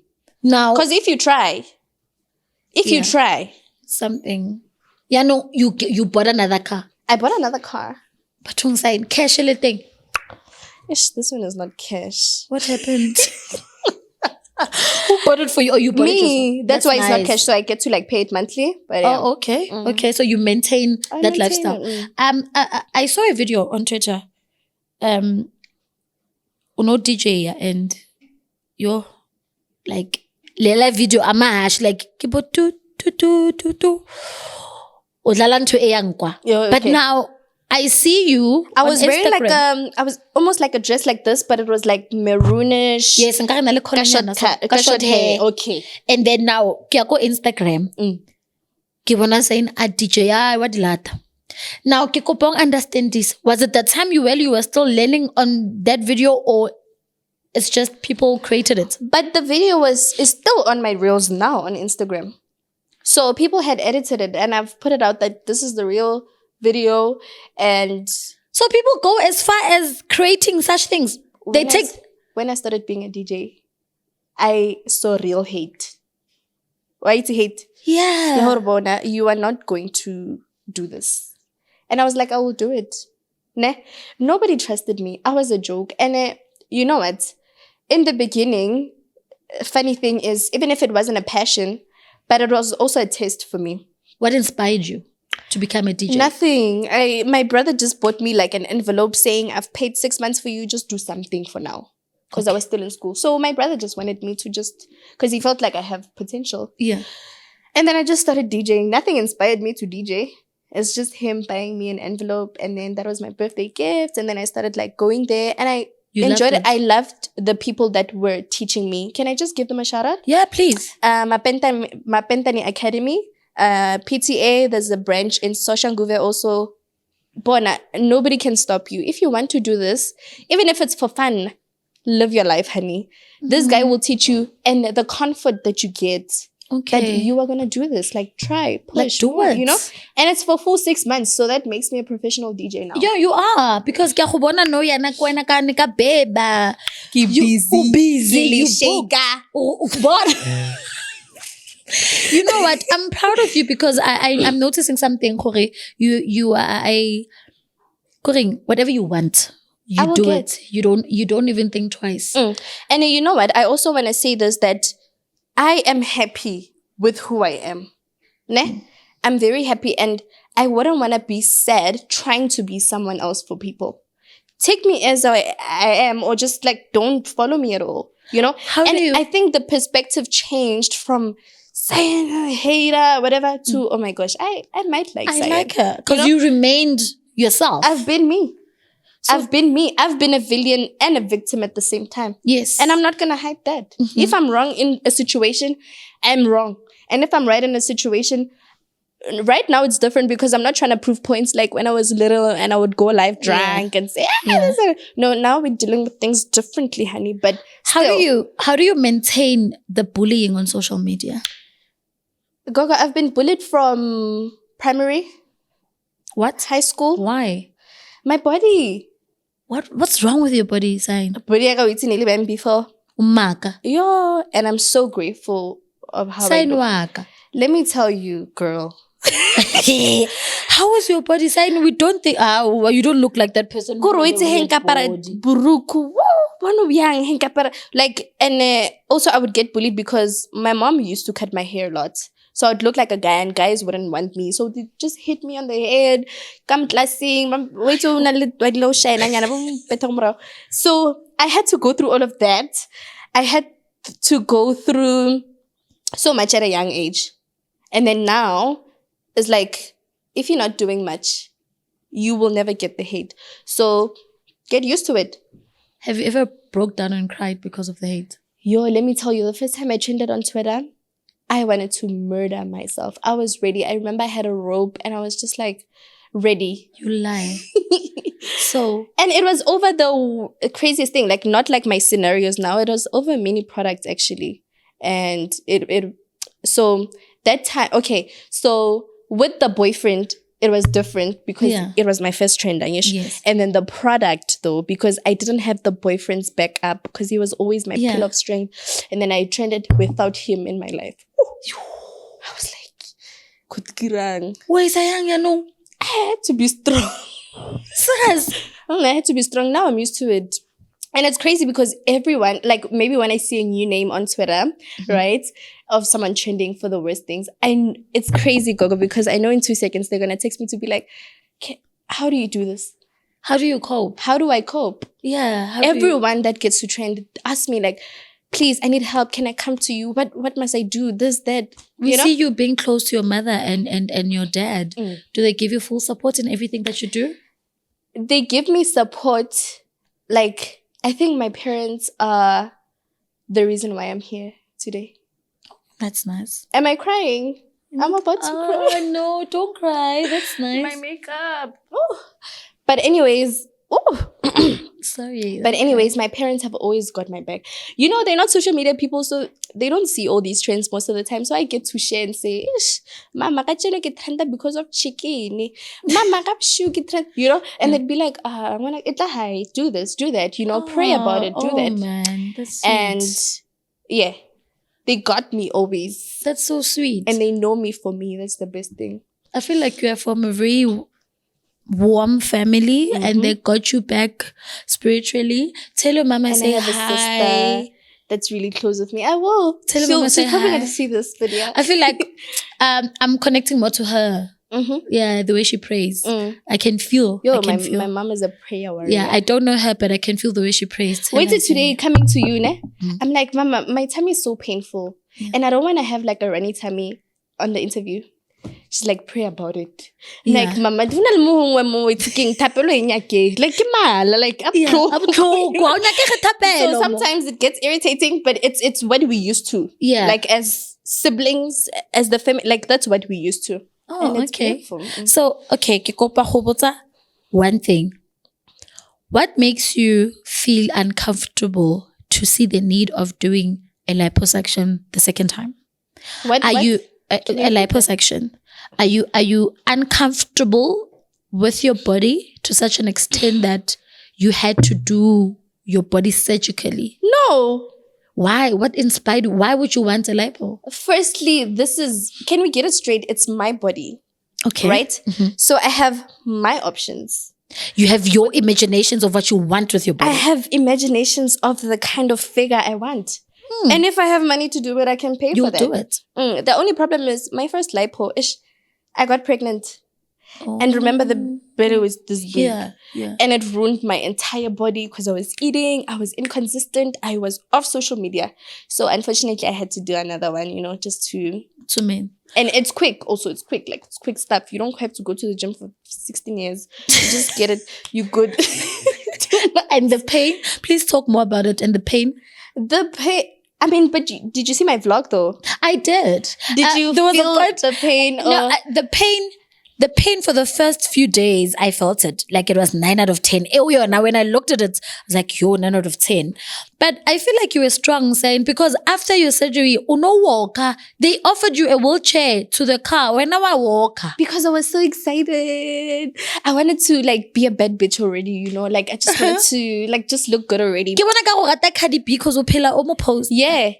Now, because if you try something, yeah, no, you bought another car. I bought another car. But on side cash thing. Ish, this one is not cash. What happened? Who bought it for you? Or you bought it yourself? That's why nice. It's not cash, so I get to like pay it monthly. But yeah. Oh, okay. Okay, so you maintain that lifestyle. I saw a video on Twitter. Uno DJ and you're like lela video amash like kibo tu. But now I see you. I was wearing Instagram. Like I was almost like a dress like this, but it was like maroonish. Yes, and short hair. Okay. And then now, I go Instagram. Ke bona saying a DJ what dilata. Now, ke kopong understand this. Was it the time you were still learning on that video, or It's just people created it. But the video is still on my reels now on Instagram. So people had edited it and I've put it out that this is the real video. And so people go as far as creating such things. When I started being a DJ, I saw real hate. Why to hate? Yeah. You are not going to do this. And I was like, I will do it. Nobody trusted me. I was a joke. And you know what? In the beginning, funny thing is, even if it wasn't a passion, but it was also a test for me. What inspired you to become a DJ? Nothing. My brother just bought me like an envelope saying, I've paid 6 months for you, just do something for now. Because I was still in school. So my brother just wanted me to because he felt like I have potential. Yeah. And then I just started DJing. Nothing inspired me to DJ. It's just him buying me an envelope. And then that was my birthday gift. And then I started like going there and I enjoyed it. I loved the people that were teaching me. Can I just give them a shout out? Yeah, please. Mapentani Academy, PTA, there's a branch in Soshanguve also. Bona, nobody can stop you. If you want to do this, even if it's for fun, live your life, honey. This guy will teach you and the comfort that you get. Okay. That you are going to do this. Like, try, push. Like, do it. You know? And it's for full 6 months. So that makes me a professional DJ now. Yeah, you are. Because ke a go bona no yana ko ena ka ne ka beba. Ke busy. You shaker. You know what? I'm proud of you because I'm noticing something, Kore. You are whatever you want. You do it. You don't even think twice. And you know what? I also want to say this, that I am happy with who I am. I'm very happy and I wouldn't want to be sad trying to be someone else for people. Take me as I am or just like don't follow me at all. You know? I think the perspective changed from Cyan, hater, whatever, to, oh my gosh, I might like Cyan. I like her. Because you remained yourself. I've been me. I've been me. I've been a villain and a victim at the same time. Yes. And I'm not going to hide that. If I'm wrong in a situation, I'm wrong. And if I'm right in a situation, right now it's different because I'm not trying to prove points like when I was little and I would go live drunk and say, no, now we're dealing with things differently, honey. But still, how do you maintain the bullying on social media? Gogo, I've been bullied from primary. What? High school. Why? My body. What's wrong with your body, Cyan? Body I got eaten before. Umaka. Yeah, and I'm so grateful of how Cyan I look. waka. Let me tell you, girl. How is your body, Cyan? We don't think you don't look like that person. Like, and also I would get bullied because my mom used to cut my hair a lot. So I'd look like a guy and guys wouldn't want me. So they just hit me on the head. So I had to go through all of that. I had to go through so much at a young age. And then now, it's like, if you're not doing much, you will never get the hate. So get used to it. Have you ever broke down and cried because of the hate? Yo, let me tell you, the first time I trended on Twitter, I wanted to murder myself. I was ready. I remember I had a rope and I was just like, ready. You lie. And it was over the craziest thing, like not like my scenarios now. It was over many products actually. And so that time, okay. So with the boyfriend, it was different because it was my first trend. Yes. And then the product though, because I didn't have the boyfriend's backup because he was always my pillar of strength. And then I trended without him in my life. I was like, where's I had to be strong. Serious? I had to be strong. Now I'm used to it. And it's crazy because everyone, like maybe when I see a new name on Twitter, right, of someone trending for the worst things, it's crazy, Gogo, because I know in 2 seconds they're going to text me to be like, how do you do this? How do you cope? How do I cope? Yeah. Everyone that gets to trend asks me like, please, I need help. Can I come to you? What must I do? This, that. We see you being close to your mother and your dad. Do they give you full support in everything that you do? They give me support. Like, I think my parents are the reason why I'm here today. That's nice. Am I crying? I'm about to cry. No, don't cry. That's nice. My makeup. Oh. But anyways, Oh. Sorry. But anyways, my parents have always got my back. You know, they're not social media people, so they don't see all these trends most of the time. So I get to share and say, Ish, Mama, ka chele ke trenda because of chicken. Mama, ka pshu ke trend. You know, and they'd be like, I'm gonna do this, do that. You know, pray about it, do that. Man, that's sweet. And yeah, they got me always. That's so sweet. And they know me for me. That's the best thing. I feel like you are from a very warm family and they got you back spiritually. Tell your mama, And say I have hi. a sister that's really close with me. I will. Tell your mama, say she's probably hi. going to see this video. I feel like I'm connecting more to her. Mm-hmm. Yeah, the way she prays. I can feel. Yo, I can feel. my mom is a prayer warrior. Yeah, I don't know her, but I can feel the way she prays. Tell Wait her till today coming to you, ne? I'm like, Mama, my tummy is so painful. And I don't want to have like a runny tummy on the interview. She's like, pray about it. Yeah. Like, Mama, do not move taking tapelo inyake. Like, like, so sometimes it gets irritating, but it's what we used to. Yeah. Like as siblings, as the family, like that's what we used to. Oh, And it's okay. beautiful. So, okay, ke kopa go botsa one thing. What makes you feel uncomfortable to see the need of doing a liposuction the second time? What? You a liposuction? Are you uncomfortable with your body to such an extent that you had to do your body surgically? No. Why? What inspired you? Why would you want a lipo? Firstly, can we get it straight? It's my body. Okay. Right? So I have my options. You have your imaginations of what you want with your body. I have imaginations of the kind of figure I want. And if I have money to do it, I can pay for that. You'll do it. The only problem is my first lipo, I got pregnant. And remember the belly was this big. Yeah. And it ruined my entire body because I was eating, I was inconsistent, I was off social media. So unfortunately, I had to do another one, just to mean. And it's quick also. It's quick. Like, it's quick stuff. You don't have to go to the gym for 16 years. You just get it. You good. And the pain, please talk more about it. And the pain. I mean, but did you see my vlog though? I did. Did you there feel was a part, the pain? No, the pain for the first few days, I felt it. Like it was 9 out of 10. Now when I looked at it, I was like, 9 out of 10. But I feel like you were strong, saying, because after your surgery, walker, they offered you a wheelchair to the car. When I walk. Because I was so excited. I wanted to be a bad bitch already, Like I just wanted to just look good already.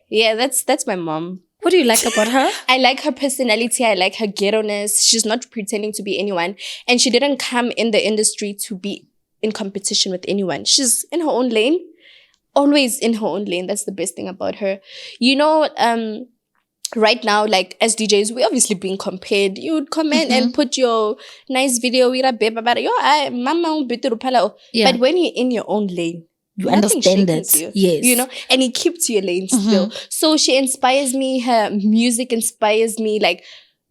Yeah, that's my mom. What do you like about her? I like her personality. I like her ghetto-ness. She's not pretending to be anyone. And she didn't come in the industry to be in competition with anyone. She's in her own lane. Always in her own lane. That's the best thing about her. Right now, as DJs, we're obviously being compared. You would comment and put your nice video. Yeah. But when you're in your own lane, you understand it. Yes. And you keep to your lane still. So she inspires me. Her music inspires me.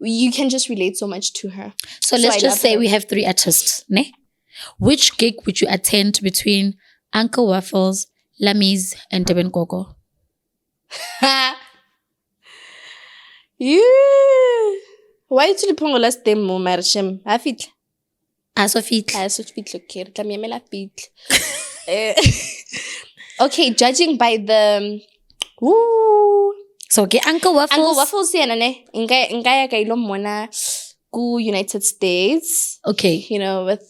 You can just relate so much to her. So let's just say we have 3 artists, ne? Which gig would you attend between Uncle Waffles, Lamis, and Deben Gogo? Yeah. Why to the pongo last day mo marshem? Afit. Aso fit. Okay. Okay, judging by the So okay, Uncle Waffles. Uncle Waffles yana ne. Ingaya ka ilo mona ku United States. Okay. With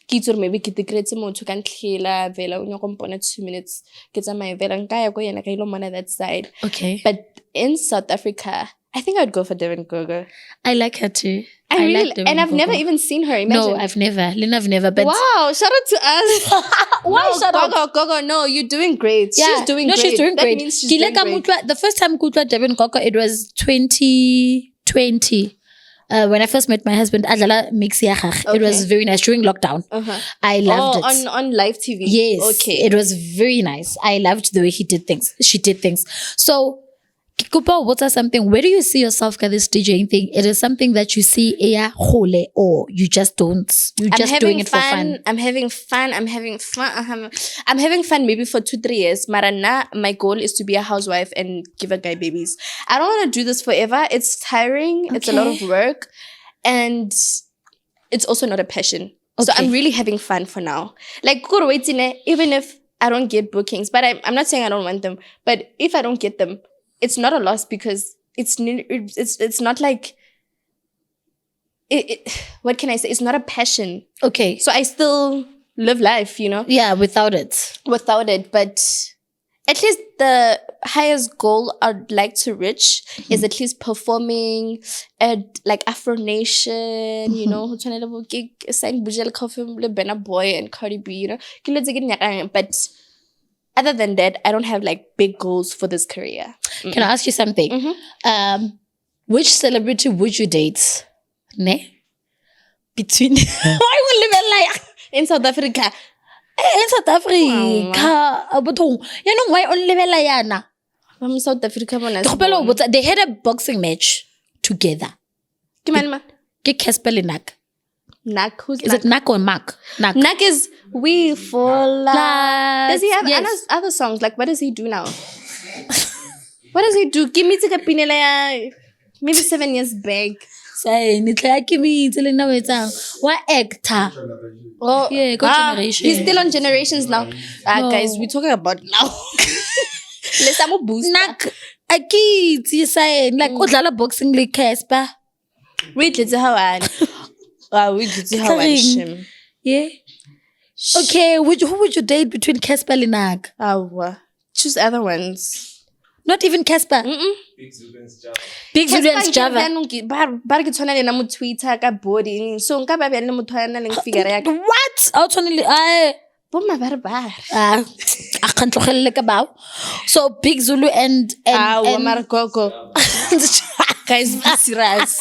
Kitur maybe kitikretse mo to kan khila vela unyo kompona 2 minutes. Kitsa my vela ngaya ko yana ka ilo mona that side. Okay. But in South Africa, I think I would go for Devin Gogo. I like her too. I like Devin and I've never even seen her. Imagine. No, I've never. Lynn, I've never. But wow, shout out to us. Why shout out? Gogo, no, you're doing great. Yeah. She's doing great. She's doing that great. Means she's doing great. The first time Kutwa Devin Gogo, it was 2020. When I first met my husband, Adlala Mixiachach. It was very nice during lockdown. I loved it. On live TV. Yes. Okay. It was very nice. I loved the way he did things. She did things. So Kikupa, what's something? Where do you see yourself at this DJing thing? It is something that you see hole, or you just don't. You're just doing it for fun. I'm having fun. I'm having fun maybe for 2-3 years. Marana, my goal is to be a housewife and give a guy babies. I don't want to do this forever. It's tiring. Okay. It's a lot of work. And it's also not a passion. So I'm really having fun for now. Like, even if I don't get bookings, but I'm not saying I don't want them, but if I don't get them, it's not a loss because it's not like what can I say? It's not a passion. Okay. So I still live life, Yeah, without it. But at least the highest goal I'd like to reach is at least performing at like Afro Nation, sang Boujee Coffee, Burna Boy and Cardi B, But other than that, I don't have like big goals for this career. Can I ask you something? Which celebrity would you date? Ne? Between why will live like in South Africa? In South Africa, why only yana? I'm South Africa. They had a boxing match together. Ke Casper le Nak. Nak, who's Is it Nak or Mark? Nak is We For Love. Does he have other songs? Like, what does he do now? What does he do? Give me to the maybe 7 years back. Say, what actor? Oh, yeah, Generation. He's still on Generations now. No. Guys, we're talking about now. Let's have a boost. Nak, you saying like udlala boxing like Casper. Wait, let's how I. Yeah. Okay, who would you date between Casper and Nak? Choose other ones. Not even Casper. Big Zulu and Java. What? So Big Zulu and guys, be serious.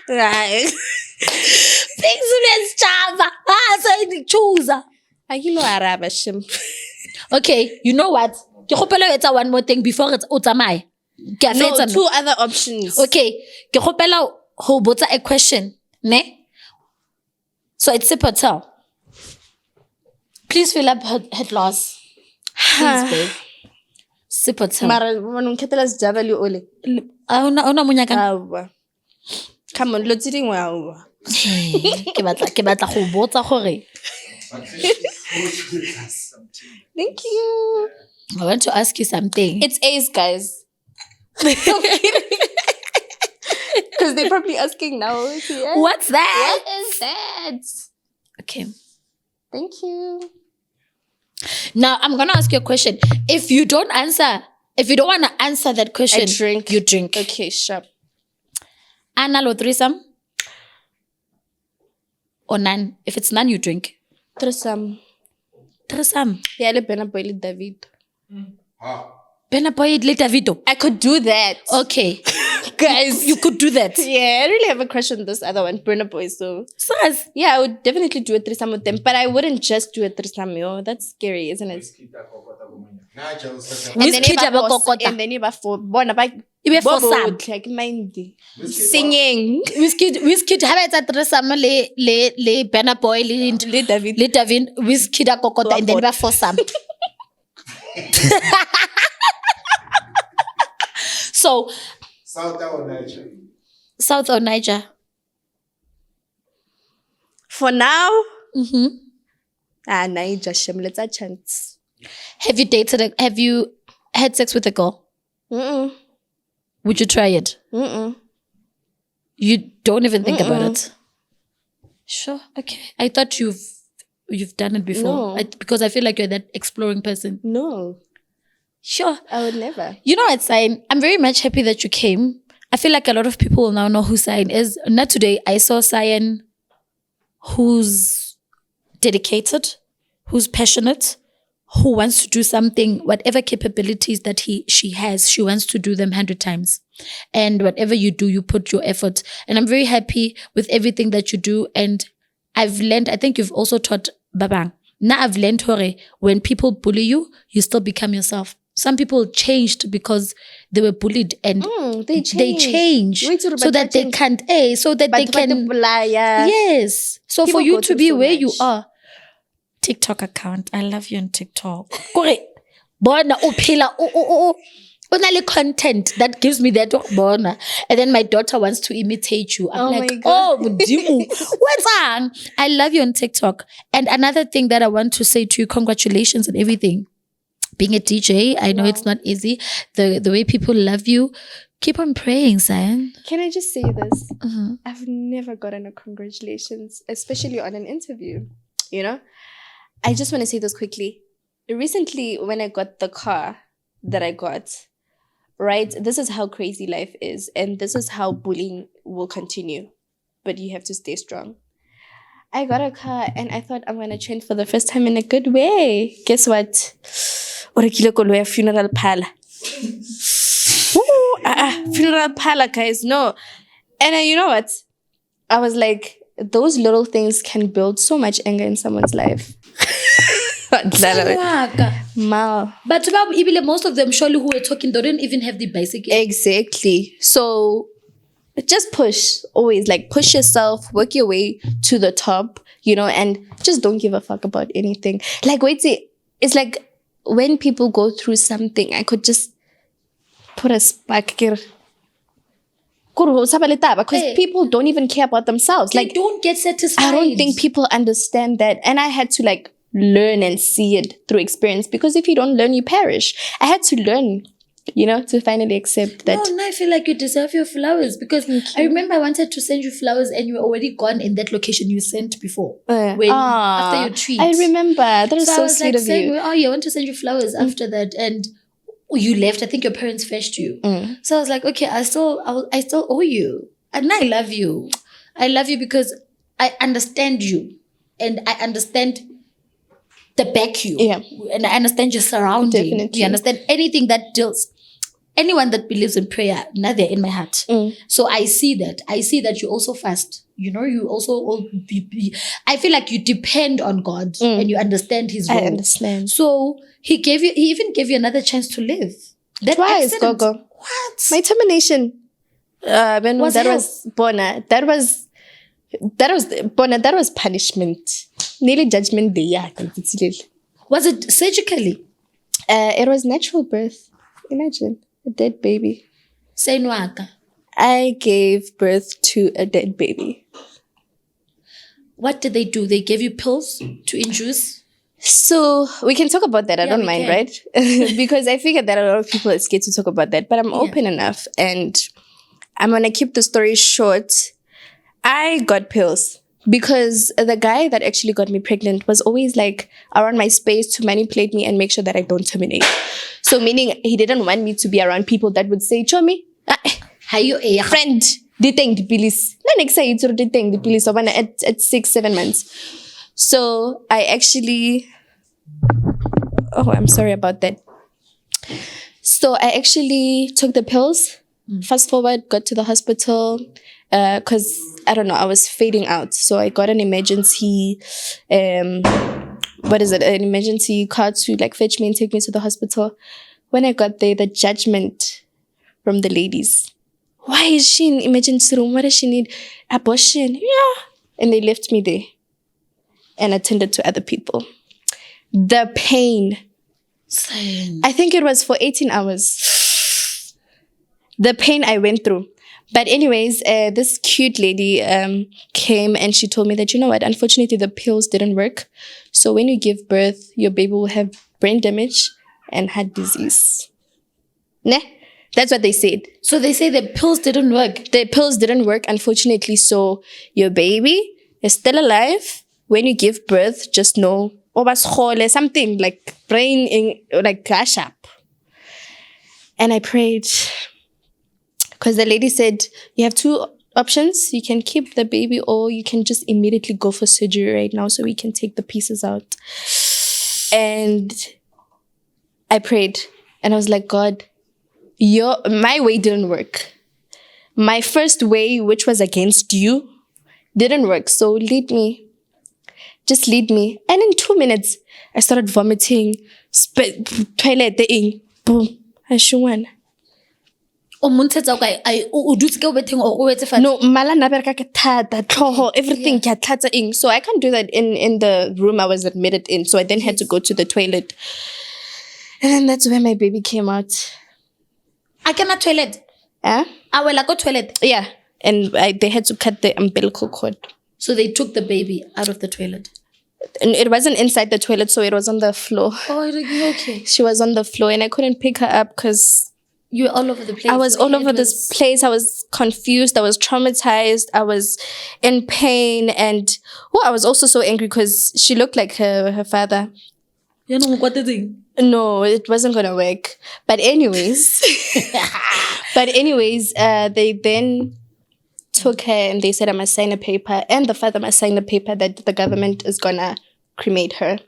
Right. Big Zulu and Java. So I choose. Okay, you know what? It's one more thing before it's utamai. No, 2 other options. Okay, who bought a question, ne? So it's Sip Hotel. Please fill up head loss. Please, babe. Sip Hotel. Come on, let's do it. Thank you. I want to ask you something. It's A's, guys. Because they're probably asking now. Yeah? What's that? What is that? Okay. Thank you. Now, I'm going to ask you a question. If you don't want to answer that question, I drink. You drink. Okay, sure. Anal or threesome? Or none? If it's none, you drink. Threesome. Yeah, le Burna Boy le David. Burna Boy le Davido. I could do that. Okay. Guys. You could do that. Yeah, I really have a crush on this other one, Burna Boy. So Sus. Yeah, I would definitely do a threesome with them. But I wouldn't just do a threesome, yo. That's scary, isn't it? And then you have four. You for some. Like singing. Wizkid have a threesome le Burna Boy le David. Wizkid a kokota and then you have for some. So South or Niger? For now, Niger, let's a chance. Have you had sex with a girl? Would you try it? You don't even think about it? Sure, okay. I thought you've done it before. No. Because I feel like you're that exploring person. No. Sure. I would never. You know what, Cyan? I'm very much happy that you came. I feel like a lot of people will now know who Cyan is. Not today. I saw Cyan who's dedicated, who's passionate, who wants to do something, whatever capabilities that she has, she wants to do them 100 times. And whatever you do, you put your effort. And I'm very happy with everything that you do. And I've learned, I think you've also taught Babang. Now I've learned, Hore, when people bully you, you still become yourself. Some people changed because they were bullied and they change so that they can't, so that they can, yes. So people for you to be so where much. You are, TikTok account, I love you on TikTok. Bona uphila Only content that gives me that bona. And then my daughter wants to imitate you. I'm Oh like, my God. oh, Dimu, what's on? I love you on TikTok. And another thing that I want to say to you, congratulations and everything. Being a DJ, I know it's not easy. The way people love you, keep on praying, Cyan. Can I just say this? Uh-huh. I've never gotten a congratulations, especially on an interview. You know? I just want to say this quickly. Recently, when I got the car that I got, right? This is how crazy life is. And this is how bullying will continue. But you have to stay strong. I got a car and I thought I'm going to trend for the first time in a good way. Guess what? A funeral parlor. Funeral parlor, guys. No. And you know what? I was like, those little things can build so much anger in someone's life. Mal. But most of them, surely, who were talking, they didn't even have the bicycle. Exactly. So just push. Always like push yourself, work your way to the top, you know, and just don't give a fuck about anything. Like, wait, see, it's like when people go through something, I could just put a spark here. Because people don't even care about themselves. They Like, don't get satisfied. I don't think people understand that. And I had to like learn and see it through experience, because if you don't learn, you perish. I had to learn, you know, to finally accept that. No, I feel like you deserve your flowers, because I remember I wanted to send you flowers and you were already gone in that location you sent before. After your tweet. I remember. That was so I was sweet like of you. saying, oh, yeah, I want to send you flowers after that. And you left. I think your parents fetched you. So I was like, okay, I still owe you. And I love you. I love you because I understand you. And I understand the back you. Yeah. And I understand your surrounding. Definitely. You understand anything that deals. Anyone that believes in prayer, now they're in my heart. So I see that. I see that you also fast. You know, you also I feel like you depend on God and you understand His role. I understand. So He even gave you another chance to live. That Twice, accident- Gogo. What? My termination. When Was that hell. was Bona. That was Bona. That was punishment. Nearly judgment day. Yeah, Was it surgically? it was natural birth. Imagine a dead baby. Say nwaka. I gave birth to a dead baby. What did they do? They gave you pills to induce? So we can talk about that. I Yeah, don't we mind, can. right? Because I figured that a lot of people are scared to talk about that. But I'm open enough, and I'm gonna keep the story short. I got pills because the guy that actually got me pregnant was always like around my space to manipulate me and make sure that I don't terminate. So meaning he didn't want me to be around people that would say, Chomi, friend, diteng the police. No, next say it's diteng the police at 6-7 months. So I actually, I'm sorry about that. So I actually took the pills. Fast forward, got to the hospital because I don't know, I was fading out. So I got an emergency, an emergency car to like fetch me and take me to the hospital. When I got there, the judgment from the ladies. Why is she in emergency room? What does she need? Abortion? Yeah. And they left me there and attended to other people. The pain. Cyan. I think it was for 18 hours. The pain I went through. But anyways, this cute lady came and she told me that, you know what, unfortunately the pills didn't work. So when you give birth, your baby will have brain damage and heart disease. Nah, that's what they said. So they say the pills didn't work. The pills didn't work, unfortunately. So your baby is still alive. When you give birth, just know, something like brain, like gash up. And I prayed. Because the lady said, you have two options. You can keep the baby or you can just immediately go for surgery right now so we can take the pieces out. And I prayed. And I was like, God, my way didn't work. My first way, which was against you, didn't work. So lead me. Just lead me. And in 2 minutes, I started vomiting. Toilet, boom. I shouldn't. No, mala naberka ke thata, tlhogo, everything ke a tlhatsa eng. So I can't do that in the room I was admitted in. So I then had to go to the toilet. And then that's where my baby came out. I cannot toilet. I will go toilet. Yeah. And they had to cut the umbilical cord. So they took the baby out of the toilet. And it wasn't inside the toilet, so it was on the floor. Oh, okay. She was on the floor and I couldn't pick her up because you were all over the place. I was all over this place. I was confused. I was traumatized. I was in pain. And I was also so angry because she looked like her father. You know what the thing? No, it wasn't going to work. But anyways, they then took her and they said I must sign a paper and the father must sign a paper that the government is going to cremate her.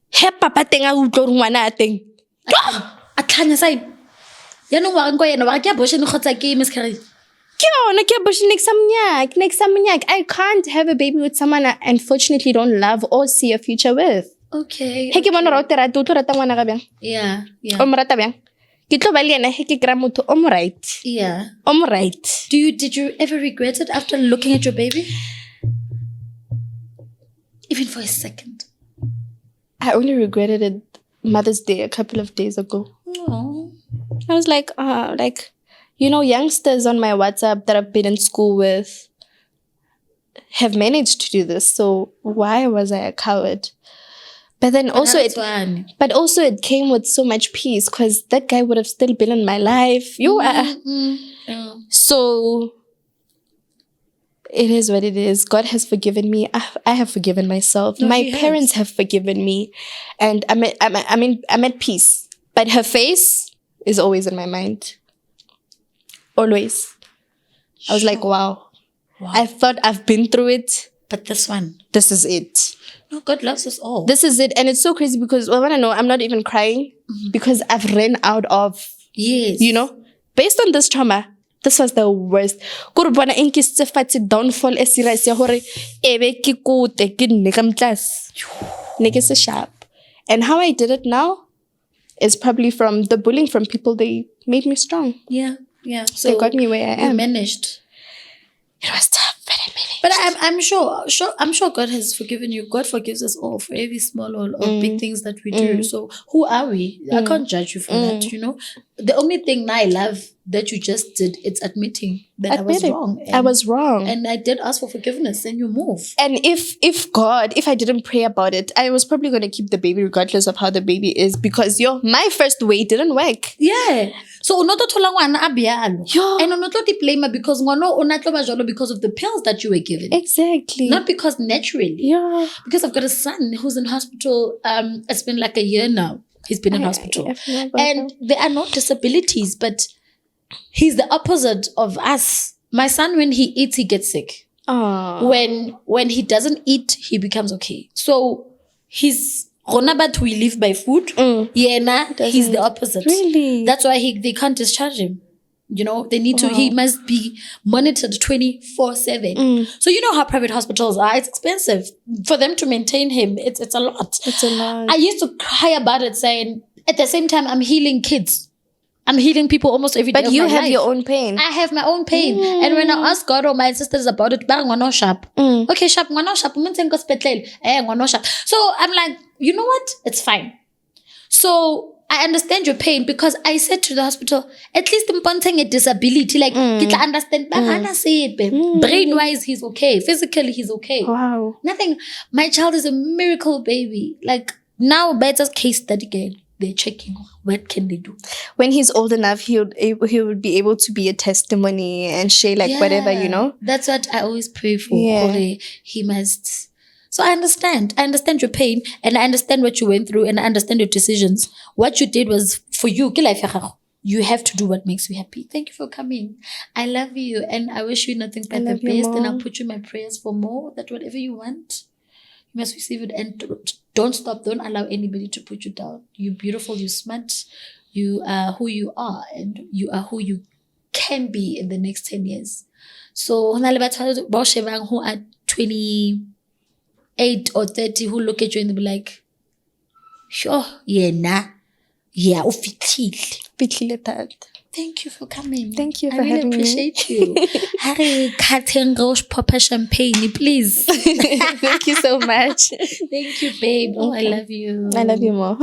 He papa teng a utlwa hore ngwana a teng. A tlhanya side. Ya no wa go yena wa ke abortion khotsa ke miscarriage. Ke yona ke abortion next samnyak. I can't have a baby with someone I unfortunately don't love or see a future with. Okay. He ke bona ra o rata o tlo rata ngwana ga bjang? Yeah. O mo rata bjang? Ke tlo ba le yena he ke kra motho o mo right. Yeah. O mo right. Did you ever regret it after looking at your baby? Even for a second. I only regretted it Mother's Day a couple of days ago. Oh. I was like, youngsters on my WhatsApp that I've been in school with have managed to do this. So why was I a coward? But then it came with so much peace because that guy would have still been in my life. So it is what it is. God has forgiven me. I have forgiven myself. My parents have forgiven me, and I'm at peace. But her face is always in my mind. Always. I was like, wow. I thought I've been through it, but this is it. No, God loves us all. This is it. And it's so crazy because I want to know, I'm not even crying because I've ran out of, based on this trauma, this was the worst. Downfall sharp. And how I did it now is probably from the bullying from people. They made me strong. Yeah. So they got me where I am. You managed. It was tough, but I managed. But I'm sure God has forgiven you. God forgives us all for every small or big things that we do. So who are we? I can't judge you for that, The only thing I love that you just did, it's admitting that I was wrong. I was wrong. And I did ask for forgiveness and you move. And if I didn't pray about it, I was probably going to keep the baby regardless of how the baby is because my first way didn't work. Yeah. So unoto thola ngwana a bialo. And unoto di blame because ngwana o natlo ba jalo because of the pills that you were given. Exactly. Not because naturally. Yeah. Because I've got a son who's in hospital. It's been like a year now. He's been in hospital. And there are no disabilities, but he's the opposite of us. My son, when he eats, he gets sick. When he doesn't eat, he becomes okay. So he's but we live by food. He's the opposite. Really? That's why they can't discharge him. They need to, he must be monitored 24/7. So you know how private hospitals are. It's expensive. For them to maintain him, it's a lot. It's a lot. I used to cry about it saying, at the same time, I'm healing kids. I'm healing people almost every day. But you have your own pain. I have my own pain. And when I ask God or my sisters about it, sharp. Okay, sharp, sharp. So I'm like, you know what? It's fine. So I understand your pain because I said to the hospital, at least I'm pointing a disability. Like, kita understand. Brain-wise, he's okay. Physically, he's okay. Wow. Nothing. My child is a miracle baby. Like, now, better case study again. They're checking what can they do. When he's old enough, he would be able to be a testimony and share whatever, That's what I always pray for. Yeah. He must. So I understand. I understand your pain and I understand what you went through and I understand your decisions. What you did was for you. You have to do what makes you happy. Thank you for coming. I love you and I wish you nothing but the best. And I'll put you in my prayers for more. That whatever you want, you must receive it. And don't stop. Don't allow anybody to put you down. You're beautiful. You're smart. You are who you are. And you are who you can be in the next 10 years. So, who are 28 or 30 who look at you and they'll be like, sure, yeah, Thank you for coming. Thank you for having me. I really appreciate you. Harry, pop champagne, please. Thank you so much. Thank you, babe. Oh, I love you. I love you more.